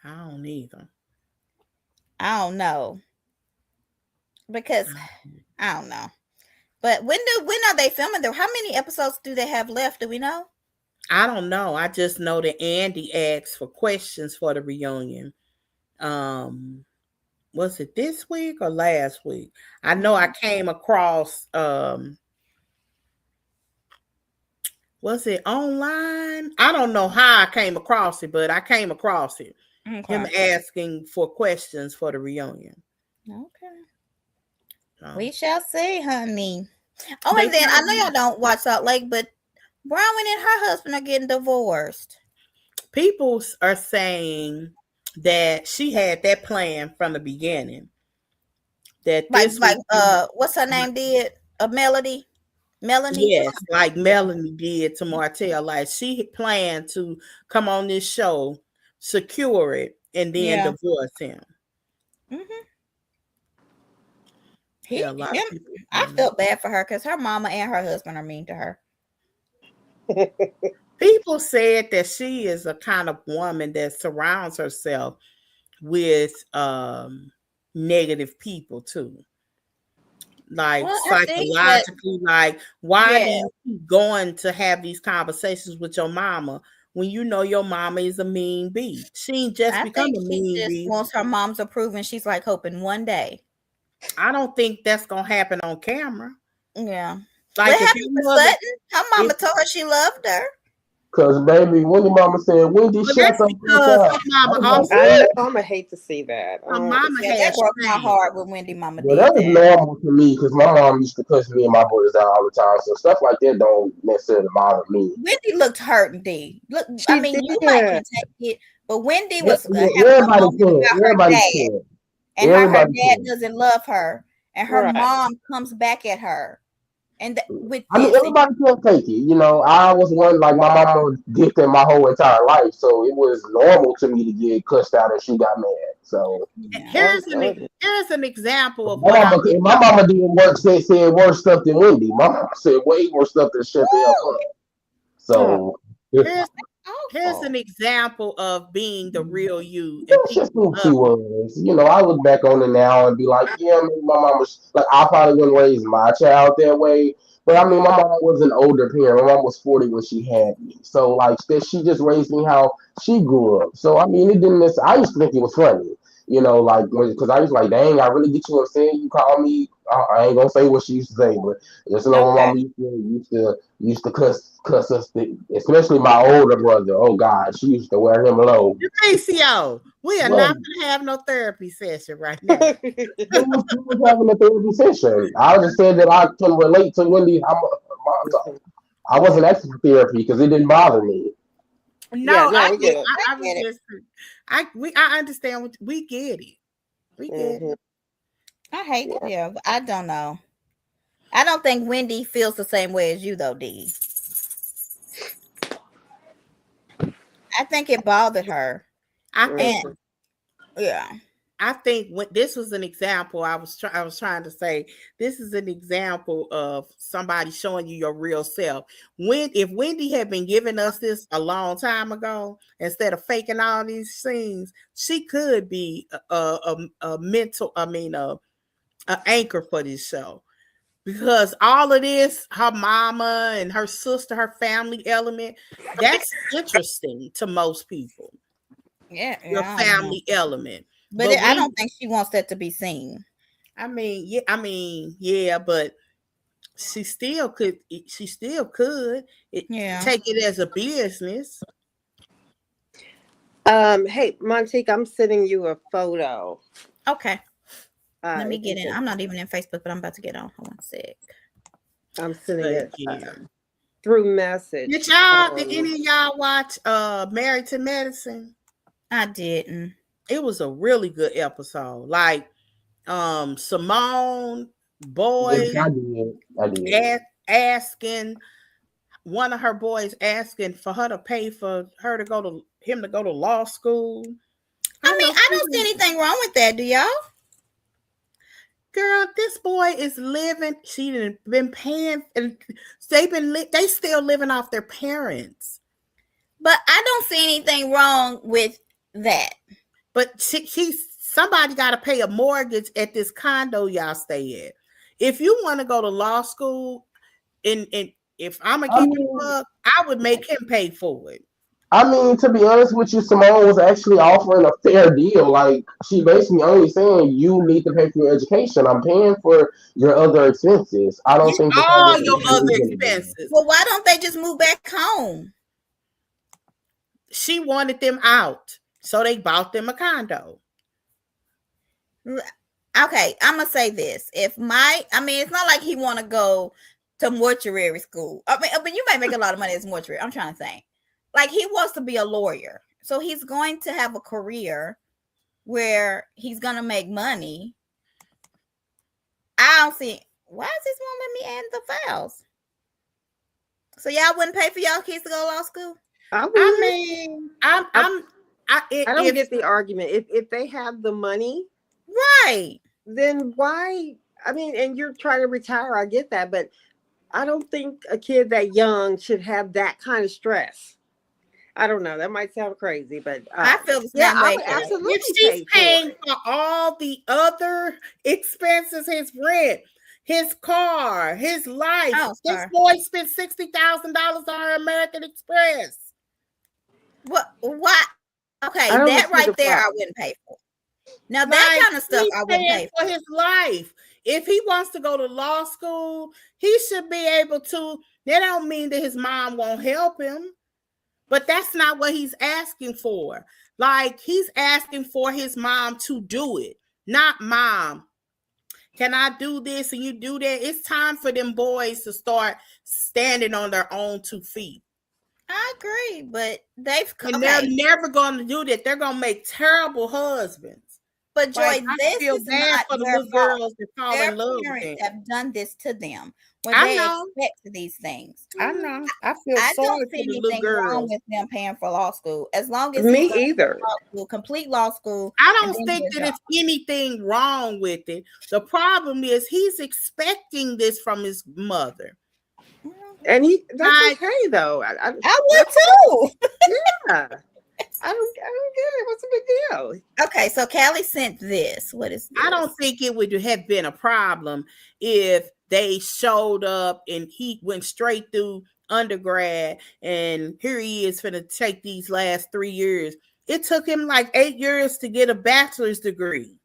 I don't either. I don't know because I don't know. But when are they filming there? How many episodes do they have left? Do we know? I don't know. I just know that Andy asked for questions for the reunion. Was it this week or last week? I know I came across was it online? I don't know how I came across it, but I came across it. Okay. Him asking for questions for the reunion. Okay. We shall see, honey. Oh, and then They I know y'all don't watch Salt Lake, but Bronwyn and her husband are getting divorced. people are saying that she had that plan from the beginning. That this What's her name did? Melanie? Yes, like Melanie did to Martell. Like she planned to come on this show, secure it, and then divorce him. Mm-hmm. I felt bad for her because her mama and her husband are mean to her. People said that she is a kind of woman that surrounds herself with negative people too. Like psychologically, like why do you keep going to have these conversations with your mama when you know your mama is a mean bee? She ain't just become a mean bee. She wants her mom's approval, and she's like hoping one day. I don't think that's gonna happen on camera. Yeah. Like what happened to Sutton? Her mama told her she loved her. Cause baby, Wendy mama said, Wendy, shut up. I'm gonna hate to see that. Her mama that broke my heart when Wendy mama did that was normal to me because my mom used to cuss me and my brothers out all the time. So stuff like that don't necessarily bother me. Wendy looked hurt and look, I mean, you might can take it, but Wendy was everybody can. Everybody can. And her dad doesn't love her, and her mom comes back at her. And everybody can't take it. You know, I was one like my mama did that my whole entire life, so it was normal to me to get cussed out and she got mad. So Here's an example of my what I mama, my mama did work said worse stuff than Wendy. My mama said way worse stuff than shut the hell up. So here's an example of being the real you and that's just people who she love. was. You know, I look back on it now and be like, yeah, maybe my mom was like, I probably wouldn't raise my child that way. But I mean, my mom was an older parent. My mom was 40 when she had me. So, like, she just raised me how she grew up. So, I mean, it didn't I used to think it was funny, you know, like, because I was like, dang, I really get you what I'm saying. You call me, I ain't going to say what she used to say, but just know my mom used to cuss us, especially my older brother. Oh, God, she used to wear him low. PCO, we are not going to have no therapy session right now. We was having a therapy session. I just said that I can relate to Wendy. I wasn't asking for therapy because it didn't bother me. No, we get it. I understand what we get it. We get it. I hate it. Yeah, but I don't know. I don't think Wendy feels the same way as you, though, Dee. I think it bothered her. I think when this was an example, I was trying to say this is an example of somebody showing you your real self. If Wendy had been giving us this a long time ago, instead of faking all these things, she could be a mental. An anchor for this show. Because all of this, her mama and her sister, her family element, that's interesting to most people. Yeah, your family element. But I don't think she wants that to be seen. I mean, yeah, but she still could. She still could. Take it as a business. Hey, Montique, I'm sending you a photo. Okay. Let me get in. I'm not even in Facebook, but I'm about to get on. Hold on a sec. I'm sending it through message. Did any of y'all watch Married to Medicine? I didn't. It was a really good episode. Like Simone Boyd asking one of her boys asking for her to pay for her to go to him to go to law school. I don't see anything wrong with that. Do y'all? Girl, this boy is living. She been paying, and they still living off their parents. But I don't see anything wrong with that. But somebody got to pay a mortgage at this condo y'all stay at. If you want to go to law school, and if I'm a keep it up, I would make him pay for it. I mean, to be honest with you, Simone was actually offering a fair deal. Like, she basically only saying you need to pay for your education. I'm paying for your other expenses. I don't think all your other expenses. Well, why don't they just move back home? She wanted them out, so they bought them a condo. Okay, I'm gonna say this: it's not like he want to go to mortuary school. I mean, you might make a lot of money as mortuary. I'm trying to say. Like, he wants to be a lawyer. So he's going to have a career where he's going to make money. I don't see, why is this one let me add the files? So y'all wouldn't pay for y'all kids to go to law school? I don't get the argument. If they have the money, right, then why? I mean, and you're trying to retire. I get that, but I don't think a kid that young should have that kind of stress. I don't know. That might sound crazy, but I feel the same way. Absolutely. If she's paying for all the other expenses, his rent, his car, his life. This boy spent $60,000 on her American Express. What? Okay, that right there, I wouldn't pay for. Now that kind of stuff, I wouldn't pay for his life. If he wants to go to law school, he should be able to. That don't mean that his mom won't help him. But that's not what he's asking for. Like, he's asking for his mom to do it. Not, mom, can I do this and you do that? It's time for them boys to start standing on their own 2 feet. I agree, but they're never going to do that. They're going to make terrible husbands. But Joy, Like, I this feel is bad not for the their little fault. girls that fall Their in love with parents them. have done this to them when I they know. expect these things. I know. I feel I sorry don't for see the little anything wrong girls. with them paying for law school as long as Me he's going to either. law school, complete law school, I and don't then think get a that job. it's anything wrong with it. The problem is he's expecting this from his mother. And that's Like, okay though. I would too. Yeah. I don't get it. What's the big deal? Okay, so Callie sent this. What is this? I don't think it would have been a problem if they showed up and he went straight through undergrad and here he is finna take these last 3 years. It took him like 8 years to get a bachelor's degree.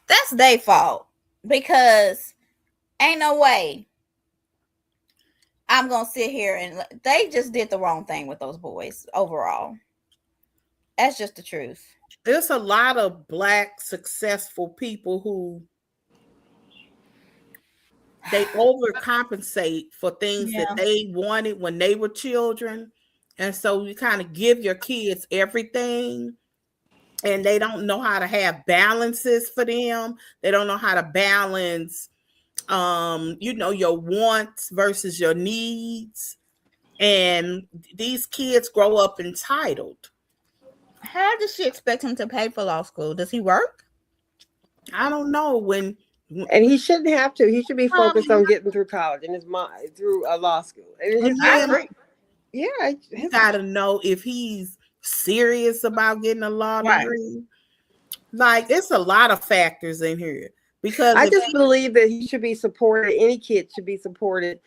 That's their fault because ain't no way I'm gonna sit here and they just did the wrong thing with those boys overall. That's just the truth. There's a lot of Black successful people who they overcompensate for things Yeah. that they wanted when they were children. And so you kind of give your kids everything and they don't know how to have balances for them. They don't know how to balance your wants versus your needs. And these kids grow up entitled. How does she expect him to pay for law school? Does he work? I don't know And he shouldn't have to. He should be focused on Probably getting through college and his mind through a law school. And his I parents, yeah, you gotta know if he's serious about getting a law Right. degree. Like, it's a lot of factors in here because I just believe that he should be supported. Any kid should be supported.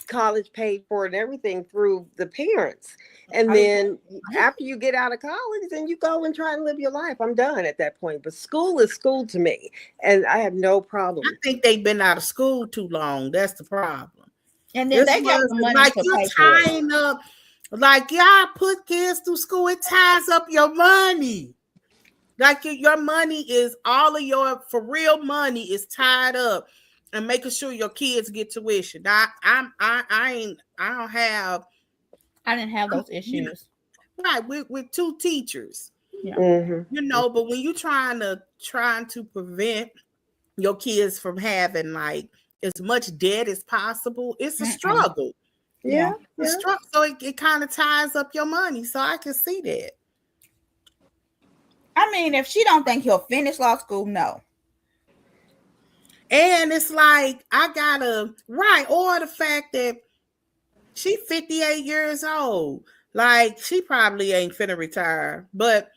College paid for and everything through the parents. And then after you get out of college, then you go and try and live your life. I'm done at that point. But school is school to me. And I have no problem. I think they've been out of school too long. That's the problem. And then they got the money like to you're pay for it. tying up, like y'all put kids through school, it ties up your money. Like your money is all of your for real money is tied up and making sure your kids get tuition. I didn't have those issues. Right, with 2 teachers. Yeah. Mm-hmm. But when you're trying to prevent your kids from having like as much debt as possible, it's a struggle. Yeah. It's a struggle. So it kind of ties up your money. So I can see that. I mean, if she don't think he'll finish law school, no. And it's like I gotta or the fact that she's 58 years old. Like, she probably ain't finna retire. But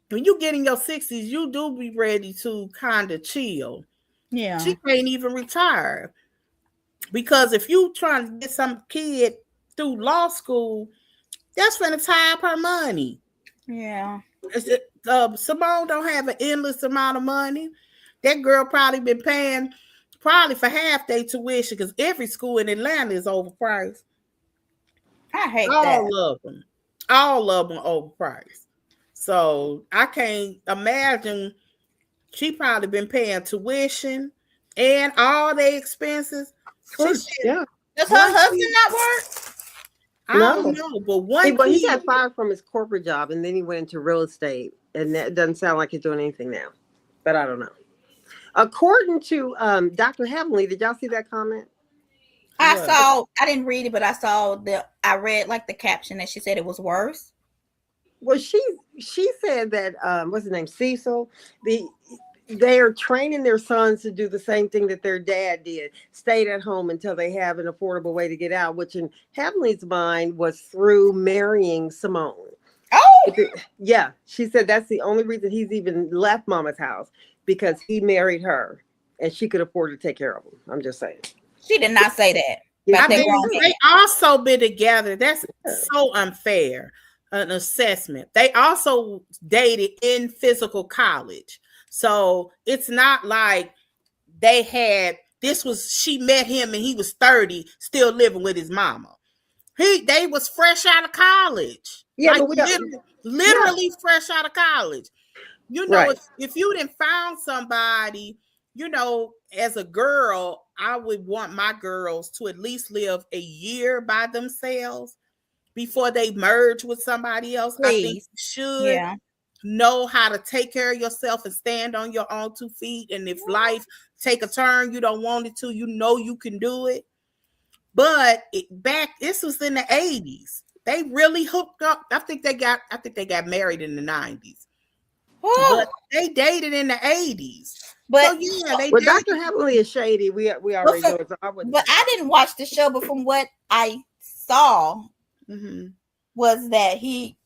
when you get in your 60s, you do be ready to kind of chill. Yeah. She can't even retire. Because if you trying to get some kid through law school, that's finna tie up her money. Yeah. Simone don't have an endless amount of money. That girl probably been paying probably for half their tuition because every school in Atlanta is overpriced. I hate all that. All of them overpriced. So I can't imagine. She probably been paying tuition and all their expenses. Does her husband not work? I don't know, but he got fired from his corporate job and then he went into real estate, and that doesn't sound like he's doing anything now. But I don't know. According to Dr. Heavenly, did y'all see that comment? I didn't read it, but I read like the caption that she said it was worse. Well, she said that what's his name, Cecil, they are training their sons to do the same thing that their dad did, stayed at home until they have an affordable way to get out, which in Heavenly's mind was through marrying Simone. Oh, yeah. She said that's the only reason he's even left Mama's house, because he married her and she could afford to take care of him. I'm just saying. She did not say that. Yeah, they also been together. That's so unfair. An assessment. They also dated in physical college. So it's not like she met him and he was 30, still living with his mama. They was fresh out of college. Yeah, like literally fresh out of college. Right. if you didn't found somebody, as a girl, I would want my girls to at least live a year by themselves before they merge with somebody else. Please. I think you should. Yeah. know how to take care of yourself and stand on your own 2 feet. And if life take a turn you don't want it to, you know you can do it. But this was in the 80s. They really hooked up. I think they got married in the 90s. But they dated in the 80s. But so yeah, they Well, dated. Dr. Heavenly is shady. We already know it. So I wouldn't. But I didn't watch the show, but from what I saw was that he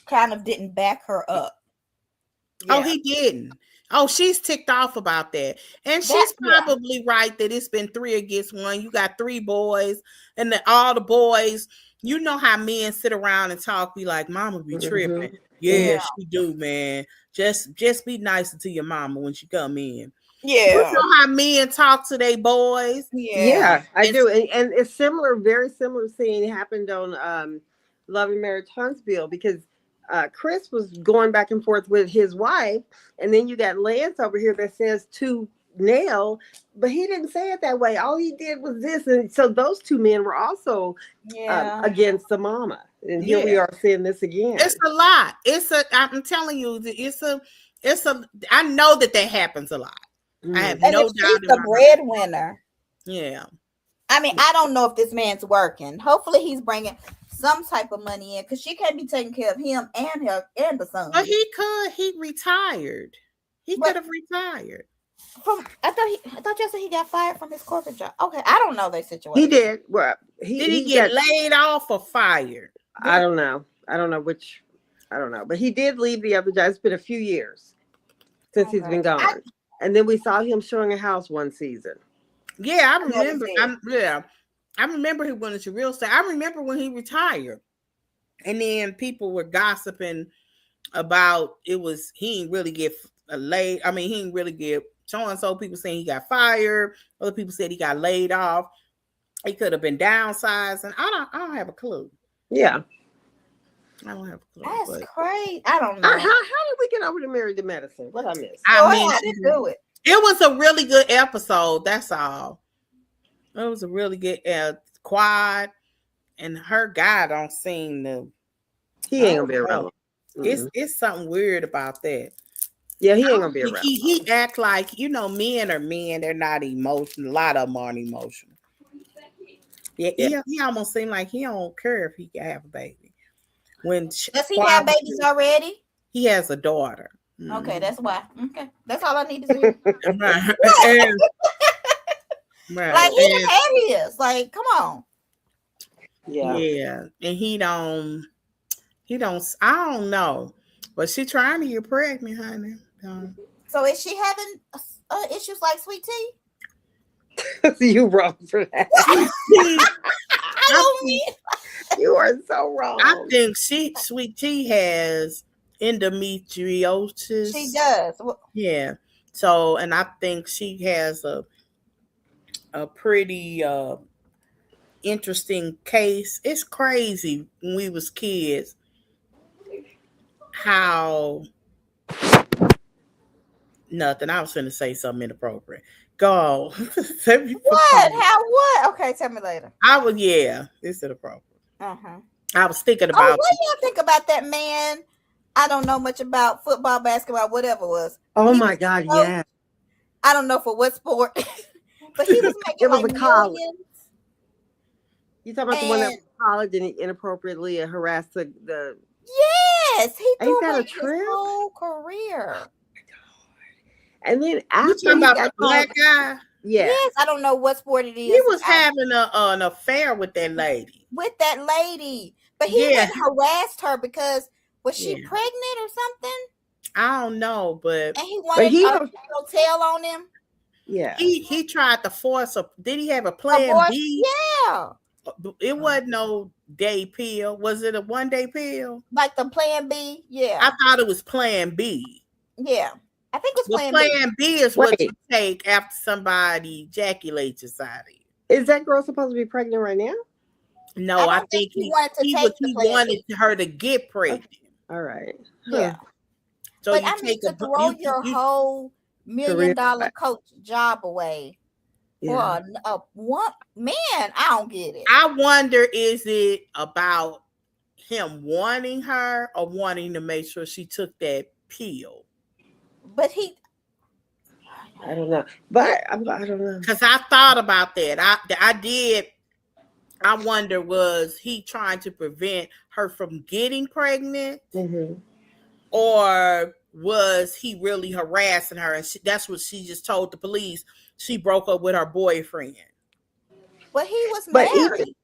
kind of didn't back her up. Yeah. Oh, he didn't. Oh, she's ticked off about that. And she's probably right that it's been 3 against 1. You got 3 boys, and all the boys, you know how men sit around and talk, be like, mama be tripping. Yeah, she do, man. Just be nicer to your mama when she come in. Yeah. You know how men talk to their boys? Yeah, I do. And it's similar, very similar scene happened on Love and Marriage Huntsville, because Chris was going back and forth with his wife, and then you got Lance over here that says to Nell, but he didn't say it that way. All he did was this, and so those 2 men were also against the mama. And here we are seeing this again. It's a lot. I'm telling you, I know that happens a lot. I have no doubt. She's the breadwinner. Yeah. I mean, I don't know if this man's working. Hopefully he's bringing some type of money in, because she can't be taking care of him and the son. But he retired. He could have retired. I thought you said he got fired from his corporate job. Okay, I don't know their situation. He did. Well, did he get laid off or fired? I don't know. I don't know. But he did leave the other job. It's been a few years since he's been gone. And then we saw him showing a house one season. Yeah, I remember. I remember he went into real estate. I remember when he retired. And then people were gossiping about he didn't really get laid. I mean, he didn't really get so and so. People saying he got fired. Other people said he got laid off. He could have been downsized, and I don't have a clue. Yeah, I don't have a clue. That's crazy. I don't know. How did we get over to Married to Medicine? What I missed? I didn't do it. It was a really good episode. That's all. It was a really good quad, and her guy don't seem to. He ain't gonna be around. It's something weird about that. Yeah, he ain't gonna be around. He act like, men are men. They're not emotional. A lot of them aren't emotional. Yeah. He almost seemed like he don't care if he can have a baby. Does he have babies already? He has a daughter. Okay, that's why. Okay, that's all I need to see. Like he had his. Like, come on. Yeah, and he don't. I don't know, but she trying to get pregnant, honey. So is she having issues like Sweet Tea? You wrong for that. You are so wrong. I think Sweet Tea has endometriosis. She does. Yeah. So, and I think she has a pretty interesting case. It's crazy when we was kids how nothing. I was going to say something inappropriate. Go. What? How? What? Okay, tell me later. It's inappropriate. I was thinking about. What do you think about that man? I don't know much about football, basketball, whatever it was. Oh my God, yeah. I don't know for what sport, but he was making it was like a college. Millions. You talking about the one that was in college and he inappropriately harassed the Yes, he threw that away a trip? his whole career. And then after you talking about the black guy? Yeah. Yes, I don't know what sport it is. He was having an affair with that lady. But he had harassed her because was she pregnant or something? I don't know, but and he wanted a hotel on him. Yeah. He tried to force a. Did he have a plan B? Yeah. It wasn't no day pill. Was it a 1-day pill? Like the plan B? Yeah. I thought it was plan B. Yeah. I think it was plan B. Plan B is what you take after somebody ejaculates inside of you. Is that girl supposed to be pregnant right now? No, I think he wanted her to get pregnant. All right. Yeah. So but I mean, to throw your whole $1 million coach job away for one man, I don't get it. I wonder, is it about him wanting her or wanting to make sure she took that pill? But he, I don't know. But I don't know. Because I thought about that. I did. I wonder, was he trying to prevent her from getting pregnant, Mm-hmm. or was he really harassing her? And that's what she just told the police. She broke up with her boyfriend. but he was But even married.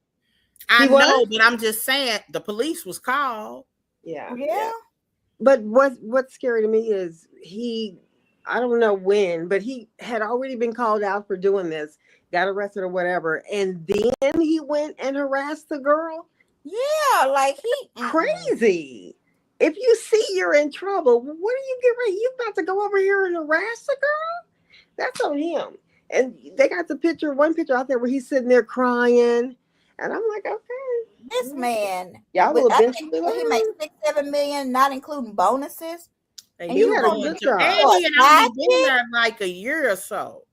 I He was? know, but I'm just saying the police was called. yeah. Yeah. But what's scary to me is I don't know when, but he had already been called out for doing this, got arrested or whatever, and then he went and harassed the girl. Yeah, like he Crazy. If you see you're in trouble, what are you getting ready? You about to go over here and harass the girl? That's on him. And they got one picture out there where he's sitting there crying. And I'm like, okay. This man, Y'all will I think eventually he made learn. $6-7 million, not including bonuses. And And He you had a going good to, job. and For he a had only side been there like a year or so.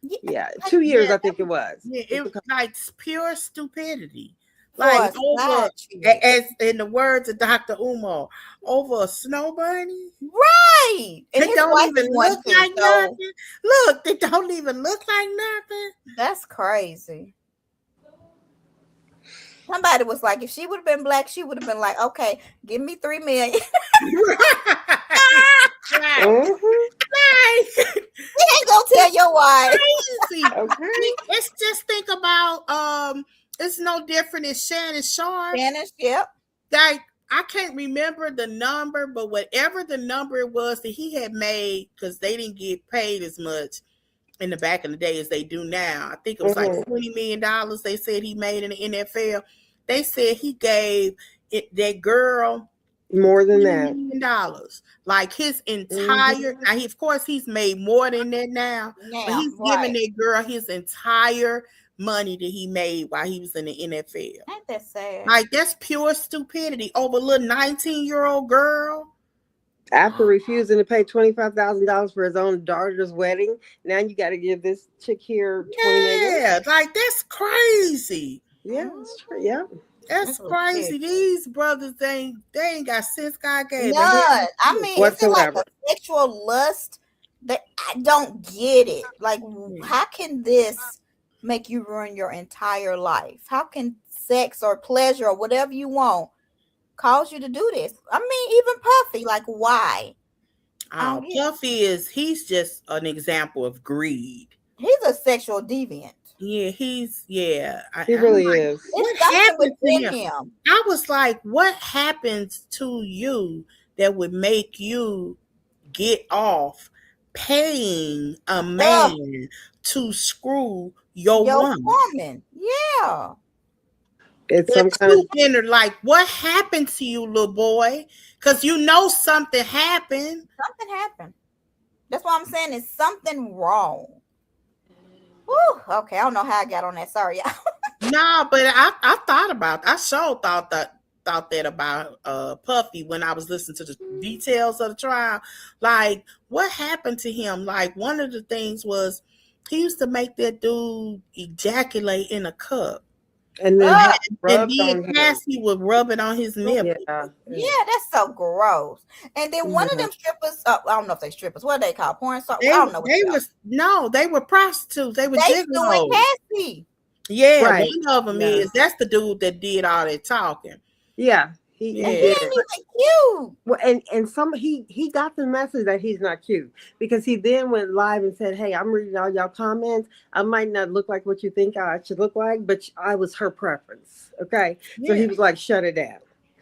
Yeah, like, 2 years, Yeah, I think it was. Yeah, it was like pure stupidity. for Like a over, side chick. as in the words of Dr. Umar, over a snow bunny. Right. And They his don't wife even is one look too. like So nothing. Look, they don't even look like nothing. that's crazy. Somebody was like, if she would have been black, she would have been like, okay, give me $3 million. Right. Mm-hmm. Right. You ain't gonna tell your wife. Crazy. Okay. Let's just think about it's no different in Shannon Sharp. Spanish, yep. Like, I can't remember the number, but whatever the number it was that he had made, because they didn't get paid as much in the back in the day as they do now. I think it was like $20 million they said he made in the NFL. They said he gave that girl More than $20 that. million. Like his entire, now of course he's made more than that now, but he's giving that girl his entire money that he made while he was in the NFL. Ain't that sad? Like, that's pure stupidity over a little 19-year-old girl. After refusing to pay $25,000 for his own daughter's wedding, now you got to give this chick here $20 million. Yeah, like, that's crazy. Yeah, that's true. Yeah, That's crazy. These brothers, they ain't got sense God gave them. None. I mean, is it like a sexual lust that I don't get it? Like, how can this make you ruin your entire life? How can sex or pleasure or whatever you want cause you to do this? I mean, even Puffy, like, why? Puffy he's just an example of greed. He's a sexual deviant. Yeah, he really is. What happened to him? I was like, what happens to you that would make you get off paying a man to screw your woman? Yeah. It's some kind of like, what happened to you, little boy? Because you know something happened. Something happened. That's what I'm saying. Is something wrong? Whew, okay, I don't know how I got on that. Sorry, y'all. No, but I thought about. I sure thought that about Puffy when I was listening to the details of the trial. Like, what happened to him? Like, one of the things was he used to make that dude ejaculate in a cup. And then Cassie would rub it on his nipple. Yeah, that's so gross. And then one of them strippers, I don't know if they strippers. What are they called? Porn stars? I don't know. They were prostitutes. They were doing Cassie. Yeah, right. One of them that's the dude that did all that talking. Yeah. He ain't even cute. Well, and he got the message that he's not cute, because he then went live and said, "Hey, I'm reading all y'all comments. I might not look like what you think I should look like, but I was her preference." Okay, so he was like, "Shut it down,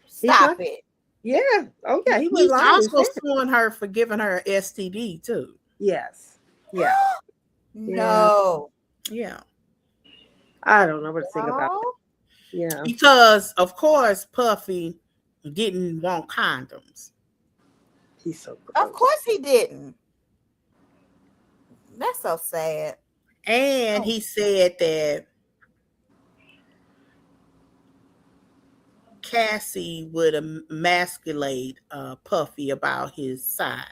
stop it." Yeah, okay. He was also suing her for giving her STD too. Yes. Yeah. No. Yeah. I don't know what to think about it. Yeah, because of course Puffy didn't want condoms. He's so gross. Of course he didn't. That's so sad. And he said that Cassie would emasculate Puffy about his size.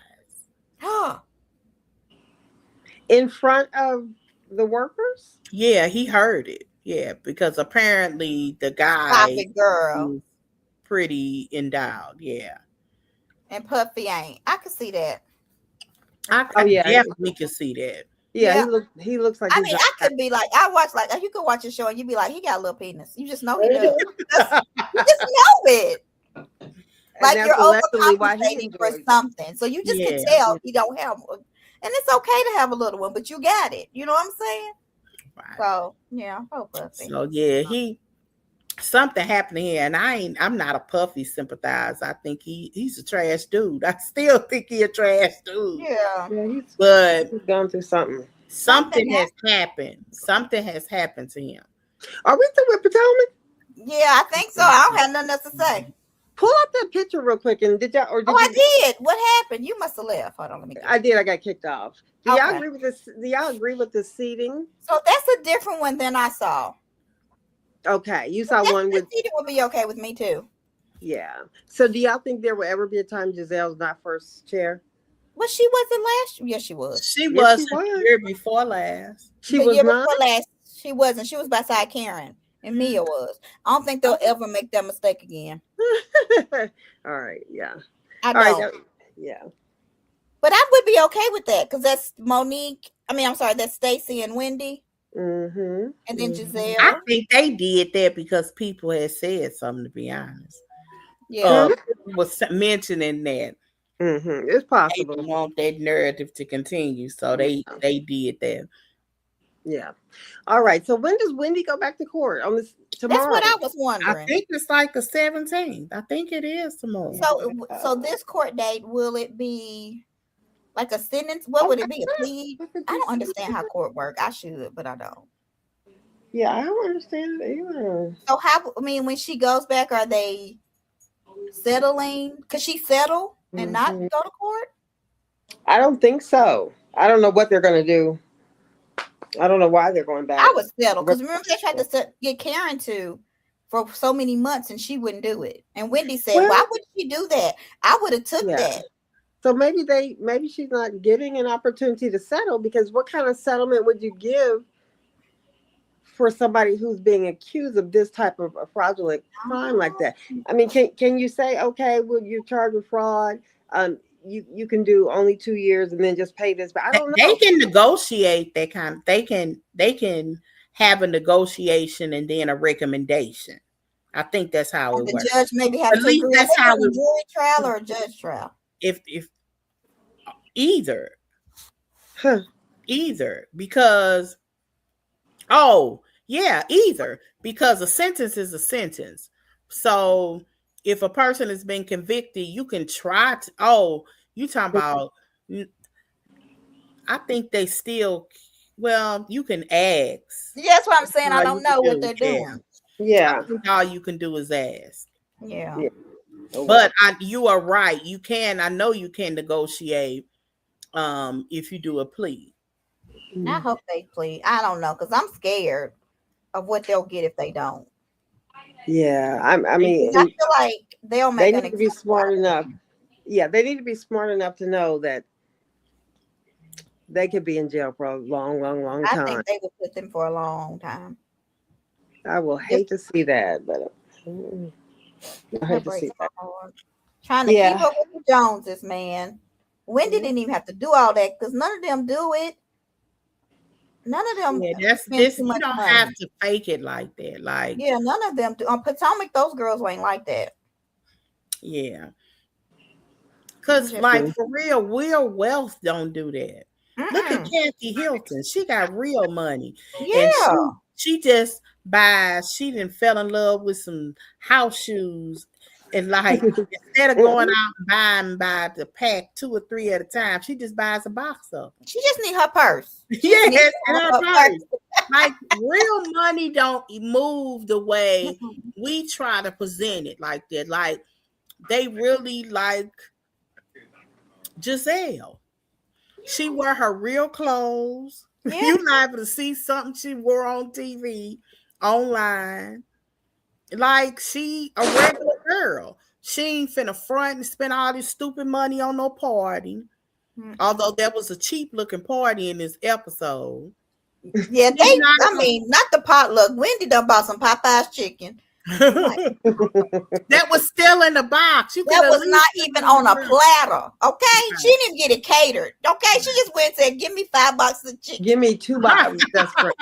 In front of the workers? Yeah, he heard it. Yeah, because apparently the guy pretty endowed. Yeah. And Puffy ain't. I could see that. I Oh yeah, definitely can see that. yeah. Yeah. He looks like I he's mean, got I could be like, I watch like you could watch a show and you'd be like, he got a little penis. You just know he does. You just know it. and Like that's you're allegedly why he overcompensating for enjoys it. something. So you just can Yeah. tell he don't have one. And it's okay to have a little one, but you got it. You know what I'm saying? Right. So yeah, Puffy. So yeah, something happened here, and I'm not a Puffy sympathizer. I think he's a trash dude. I still think he a trash dude. Yeah. Yeah, But he's going through something. something has happened. Something has happened to him. Are we through with Potomac? Yeah, I think so. I don't have nothing else to say. Pull up that picture real quick, and did y'all or did I you? did. What happened? You must have left. Hold on, let me. I did. I got kicked off. Do y'all Okay. agree with this? Do y'all agree with the seating? So that's a different one than I saw. Okay, you saw one with It would be okay with me too. yeah. So do y'all think there will ever be a time Giselle's not first chair? Well, she wasn't last year. Yes, she was. She Yes, was she the was. year before last. She The was year not. before last, she wasn't. She was beside Karen, and Mia was. I don't think they'll ever make that mistake again. All right, yeah. I All don't. right, yeah. But I would be okay with that because that's Monique. I mean, I'm sorry, that's Stacy and Wendy, Mm-hmm. and then I Giselle. think they did that because people had said something. To be honest, Yeah. was mentioning that Mm-hmm. It's they possible. didn't want that narrative to continue, so they did that. Yeah. All right. So when does Wendy go back to court? On this tomorrow? That's what I was I wondering. think it's like the 17th. I think it is tomorrow. So this court date, will it be like a sentence? What would it be? A plea? I don't understand how court work. I should, but I don't. Yeah, I don't understand it either. So how? I mean, when she goes back, are they settling? Could she settle and not Mhm. go to court? I don't think so. I don't know what they're going to do. I don't know why they're going back. I would settle because remember they tried to get Karen to for so many months and she wouldn't do it. And Wendy said, Well- "Why would she do that? I would have took Yeah. that." So maybe she's not getting an opportunity to settle, because what kind of settlement would you give for somebody who's being accused of this type of a fraudulent crime like that? I mean, can you say, okay, well, you're charged with fraud, you can do only 2 years and then just pay this? But I don't know. They can negotiate that kind of. They can have a negotiation and then a recommendation. I think that's how And it the works. judge maybe have At to least agree. that's how a it- jury trial or a judge trial. If either Huh. because either because a sentence is a sentence. So if a person has been convicted, you can try to. You talking about? I think they still. Well, you can ask. Yeah, that's what I'm saying. I All don't you know can what do, they're yeah. doing. Yeah. I think all you can do is ask. Yeah. Yeah. Oh, But you are right. You can. I know you can negotiate. If you do a plea. I hope they plead. I don't know because I'm scared of what they'll get if they don't. yeah. I mean, I feel like they'll they make need to be smart enough. Yeah, they need to be smart enough to know that they could be in jail for a long, long, long I time. think they will put them for a long time. I will hate to see that, but I hate to see that. Trying to Yeah. keep up with the Joneses, man. Wendy didn't even have to do all that because none of them do it. None of them. Yeah, that's spend this. too You much don't money. have to fake it like that. Like, Yeah, none of them do. On Potomac, those girls ain't like that. yeah. Because, like, for real Wealth don't do that. Look at Kathy Hilton. She got real money. Yeah. And she just buys, she done fell in love with some house shoes. And like, instead of going out and buying by the pack 2 or 3 at a time, she just buys a box of them. She just need her purse. Yes, and her purse. Like, real money don't move the way we try to present it like that. Like, they really like Giselle. She wear her real clothes. Yeah. You liable to see something she wore on TV, online. Like, she a regular girl. She ain't finna front and spend all this stupid money on no party. Although there was a cheap looking party in this episode. Yeah, not the potluck. Wendy done bought some Popeye's chicken. That was still in the box. You could That at was least not put it even on on the a grill. platter. Okay, Right. she didn't get it catered. Okay, she just went and said, "Give me 5 boxes of chicken." Give me 2 boxes. That's great.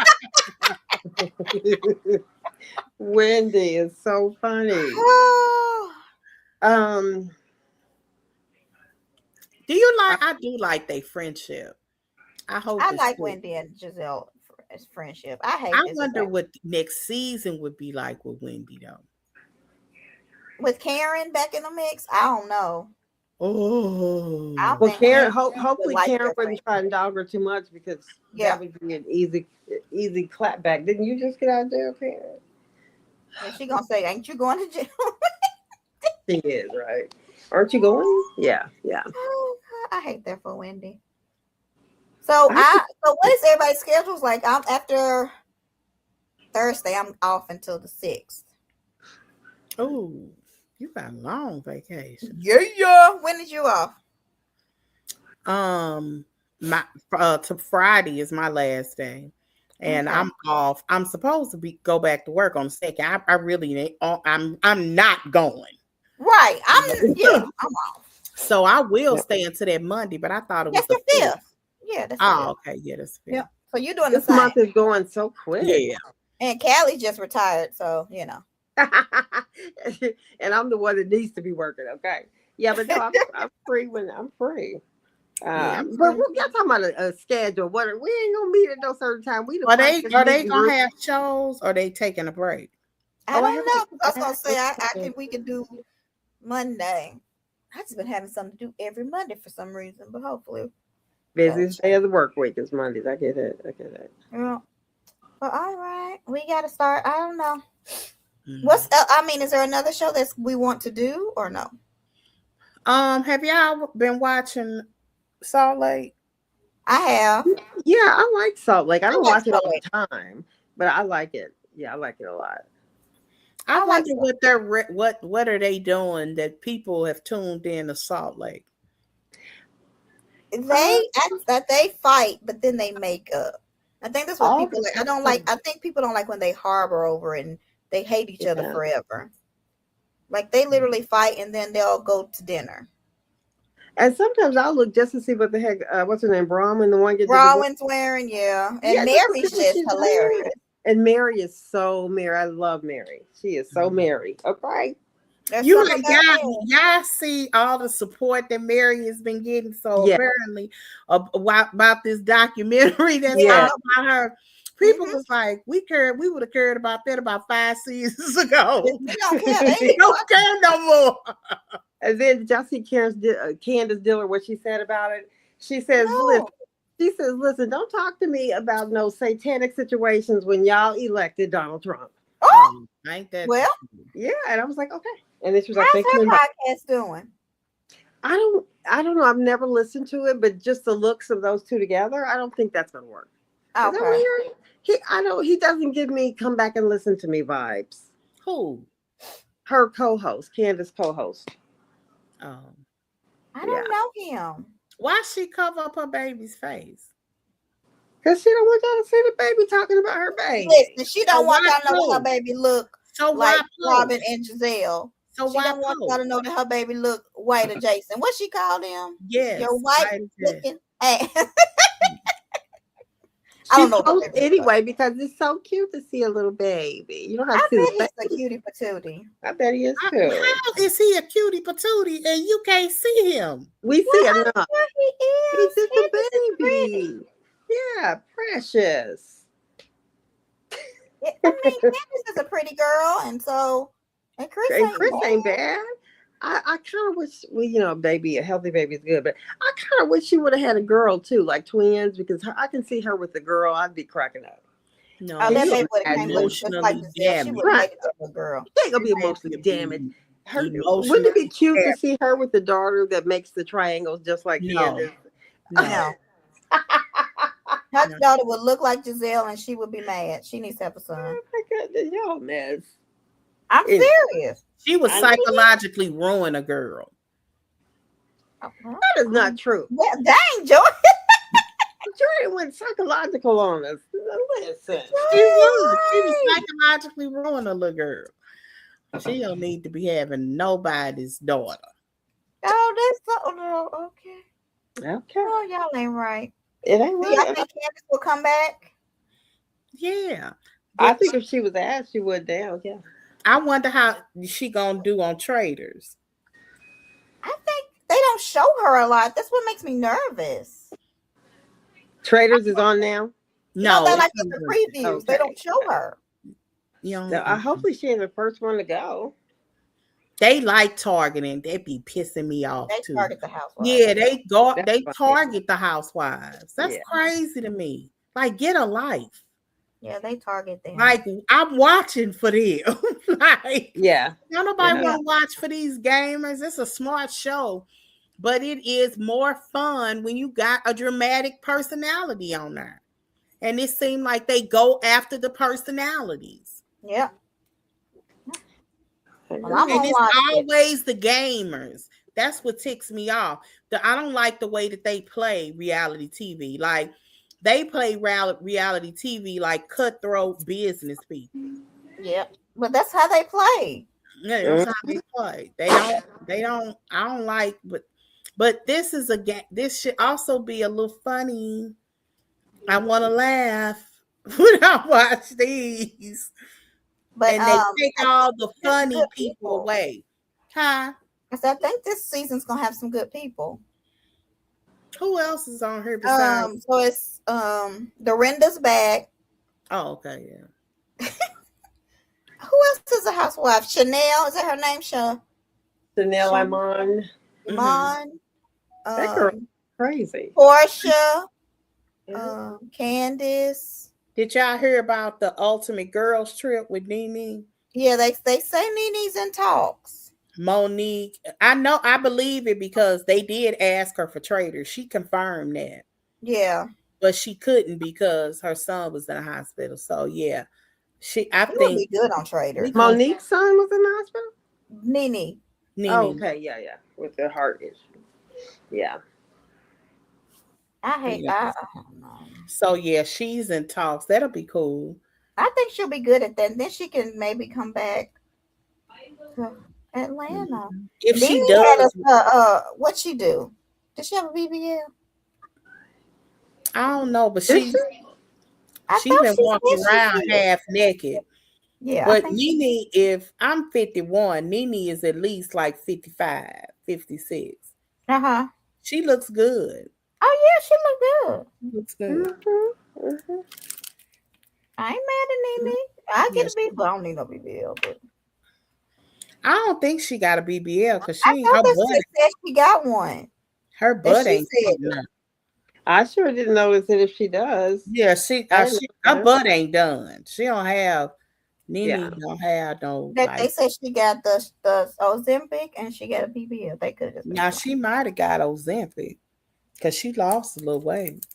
Wendy is so funny. Um, Do you like? I do like their friendship. I hope I it's like good. Wendy and Giselle friendship. I hate I this wonder about what next season would be like with Wendy though. with Karen back in the mix. I don't know. I Oh, don't well, think Karen. Karen would Hopefully, like Karen that wouldn't friendship. try and dog her too much because Yeah, that would be an easy clapback. Didn't you just get out of jail, Karen? and she gonna say, "Ain't you going to jail?" She is, right? Aren't you going? Yeah. I hate that for Wendy. So what is everybody's schedules like? I'm after Thursday. I'm off until the 6th. oh, you got a long vacation. Yeah. When is you off? My to Friday is my last day, and Okay. I'm off. I'm supposed to go back to work on the second. I really ain't. I'm not going. Right. I'm off. So I will Yeah. stay until that Monday, but I thought it was That's the the 5th. 5th. Yeah, that's the Oh, 5th. okay. Yeah, that's the 5th. Yeah. So you're doing the This same. month is going so quick. Yeah. And Callie just retired, so And I'm the one that needs to be working. Okay. Yeah, but no, I'm free when I'm free. Yeah, I'm But free. y'all talking about a schedule. We ain't gonna meet at no certain time. We the Are they fastest are they meeting gonna group. have shows or they taking a break? I Oh, I don't know. haven't. I was gonna say we could do Monday. I just been having something to do every Monday for some reason, but hopefully. Busiest day of the work week is Mondays. I get it. Yeah. Well, all right. We gotta start. I don't know. Mhm. Is there another show that we want to do or no? Have y'all been watching Salt Lake? I have. Yeah, I like Salt Lake. I don't like watch it Salt all Lake. the time, but I like it. Yeah, I like it a lot. I like wonder Salt what they're what are they doing that people have tuned in to Salt Lake. They fight, but then they make up. I think that's what All people the like. I don't like. I think people don't like when they harbor over and they hate each other Yeah. forever. Like they literally fight and then they'll go to dinner. And sometimes I'll look just to see what the heck. What's her name? Brahman, the one gets the divorce. Rowan's wearing, yeah, and Yeah, just to Mary's see what just she's hilarious. doing. And Mary is so Mary. I love Mary. She is so Mary. Okay. There's You something about Mary. y'all see all the support that Mary has been getting. So Yeah. apparently about this documentary that's Yeah. out about her. People Mhm. was like, we would have cared about that about 5 seasons ago. They don't care. They They don't care no more. And then did y'all see Candace Diller, what she said about it? She says, no. listen, don't talk to me about no satanic situations when y'all elected Donald Trump. Oh, Ain't that well, Yeah. And I was like, okay. And then she was like, how's thank you. her podcast doing? I don't know. I've never listened to it, but just the looks of those two together, I don't think that's gonna work. Is that Okay. weird? He doesn't give me come back and listen to me vibes. who? Her co-host, Candace co-host. Oh. I don't know him. Why she cover up her baby's face? Because she don't want y'all to see the baby talking about her baby. Listen, she don't want y'all to know that her baby look So like why Robin and Giselle. So She why don't want y'all to know that her baby look white adjacent. What she called him? Yes. Your white adjacent. looking ass. She don't know what posts that is, anyway because it's so cute to see a little baby. You don't have I to see the bet face. he's a cutie patootie. I bet he is too. How is he a cutie patootie and you can't see him? We see enough. There he He's is. just Candace a is pretty. baby. Yeah, precious. I mean, Candace is a pretty girl, and Chris And ain't Chris bad. ain't bad. I kind of wish, a healthy baby is good, but I kind of wish she would have had a girl too, like twins, because I can see her with the girl. I'd be cracking up. No, Oh, that you baby would have came look just emotionally like Giselle. She damaged. would have made it to a girl. She ain't gonna be That baby emotionally would be damaged. Wouldn't emotionally it be cute to damaged. see her with the daughter that makes the triangles just like No. Candace? No. Her daughter would look like Giselle, and she would be mad. She needs to have a son. Oh my goodness, y'all mess. I'm Anyway. serious. She would I know. psychologically ruin a girl. That is not true. Well, dang, Joy. Jordan went psychological on us. Listen. She would psychologically ruin a little girl. She don't need to be having nobody's daughter. Oh, that's so okay. Okay. Oh, y'all ain't right. It ain't Do y'all right. think Candace will come back? Yeah. I think if she was asked, she would down. Yeah. I wonder how she gonna do on Traders. I think they don't show her a lot. That's what makes me nervous. Traders is on now. No, No, they it's like in the previews. They Okay. don't show her. you So, know, hopefully she is the first one to go. they like targeting. They be pissing me off They too. target the housewives. Yeah, they go. That's They funny. target the housewives. That's Yeah. crazy to me. Like, get a life. Yeah, they target them. Like, I'm watching for them. Like, Yeah. don't nobody Yeah. want to watch for these gamers. It's a smart show, but it is more fun when you got a dramatic personality on there. And it seemed like they go after the personalities. Yeah. Well, I'm And gonna it's watch it. always the gamers. That's what ticks me off. I don't like the way that they play reality TV. Like, they play reality TV like cutthroat business people. Yeah, but that's how they play. Yeah, that's how they play. They don't. I don't like. But this is a game. This should also be a little funny. I want to laugh when I watch these, But and they take I all think the there's some funny good people away. Huh? I think this season's gonna have some good people. Who else is on here besides? So it's Dorinda's back. Oh, okay, yeah. Who else is a housewife? Chanel, is that her name? Chanel Iman. Iman. That girl crazy. Portia. Yeah. Candace. Did y'all hear about the ultimate girls trip with Nene? Yeah, they say Nene's in talks. Monique. I believe it because they did ask her for Traders. She confirmed that. Yeah. But she couldn't because her son was in the hospital. So yeah. I It would think be good on Traders. Monique's son was in the hospital? Nene. Nene. Oh, okay, yeah. With the heart issue. Yeah. I don't know. So yeah, she's in talks. That'll be cool. I think she'll be good at that. And then she can maybe come back to Atlanta. If she Nene does, had what'd she do? Did she have a BBL? I don't know, but Did she's been walking around half naked. Yeah. But Nene, if I'm 51, Nene is at least like 55, 56. Uh-huh. She looks good. Oh yeah, she look good. She looks good. Mm-hmm. Mm-hmm. I ain't mad at Nene. I get a BBL. I don't need no BBL, but I don't think she got a BBL because I know that she said she got one. her butt ain't said done. I sure didn't notice it if she does. Yeah, her butt ain't done. She don't have Yeah. don't have no That they said she got the Ozempic and she got a BBL. They could have. now she might have got Ozempic because she lost a little weight.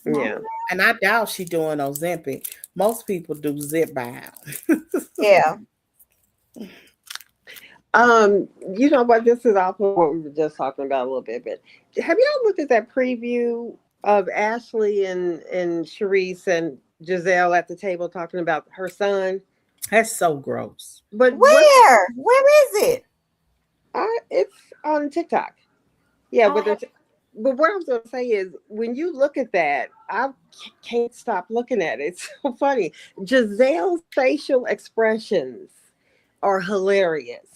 Yeah. And I doubt she doing Ozempic. Most people do zip bound. Yeah. You know what? This is off of what we were just talking about a little bit, but have y'all looked at that preview of Ashley and Sharice and Giselle at the table talking about her son? That's so gross. But Where is it? it's on TikTok. Yeah, Oh, but what I was going to say is when you look at that, I can't stop looking at it. It's so funny. Giselle's facial expressions are hilarious.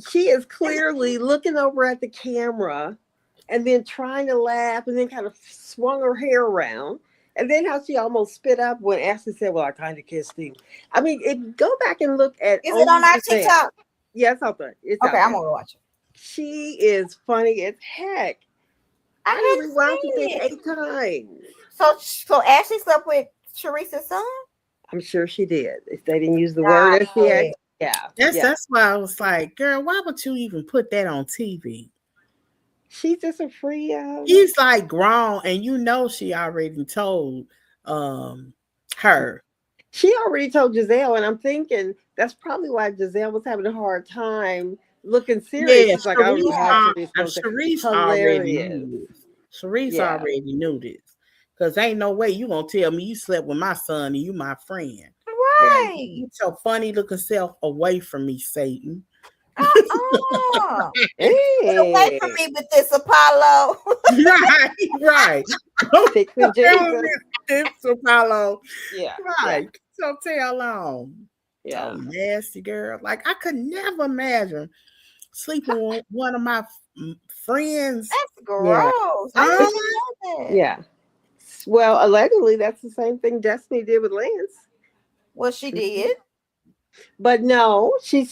She is clearly looking over at the camera and then trying to laugh and then kind of swung her hair around. And then how she almost spit up when Ashley said, well, I kind of kissed him. I mean, go back and look at. Is it on our Giselle. TikTok? Yeah, it's out there. Okay, I'm going to watch it. She is funny as heck. I haven't rewatched seen it 8 times. So Ashley slept with Sharice's son? I'm sure she did. If they didn't use the word SCX, yeah. That's why I was like, girl, why would you even put that on TV? She's just a free. He's like grown, and you know she already told her. She already told Giselle, and I'm thinking that's probably why Giselle was having a hard time looking serious. Yeah, She's like, I don't know how Sharice already knew this. Because ain't no way you gonna tell me you slept with my son and you my friend. right. Get your funny looking self away from me, Satan. Uh-uh. Get away from Hey, me with this Apollo. Right, right. pick with Jesus. This Apollo. Yeah, Right. So tail on. yeah. So nasty girl. Like I could never imagine sleeping with one of my friends. That's Yeah. gross. I Huh? didn't know that. Yeah. Well, allegedly, that's the same thing Destiny did with Lance. Well, she did. But no, she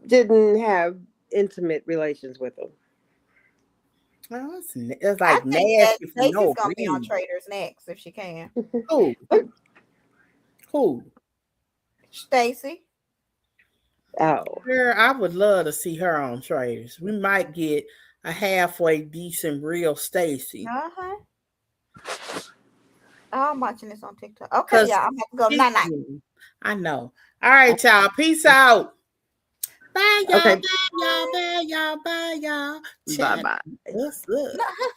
didn't have intimate relations with him. Well, it's I like think that nasty for Stacey's no gonna be on reason. Traders next if she can. Who? Who? Stacey. Oh, Girl, I would love to see her on Traders. We might get a halfway decent real Stacy. Uh-huh. Oh, I'm watching this on TikTok. Okay, Cause y'all. I'm gonna go she's- night night. I know. All right, y'all. Peace out. Bye, y'all. okay. Bye, y'all. Bye, y'all. Bye, y'all. Bye bye. What's up?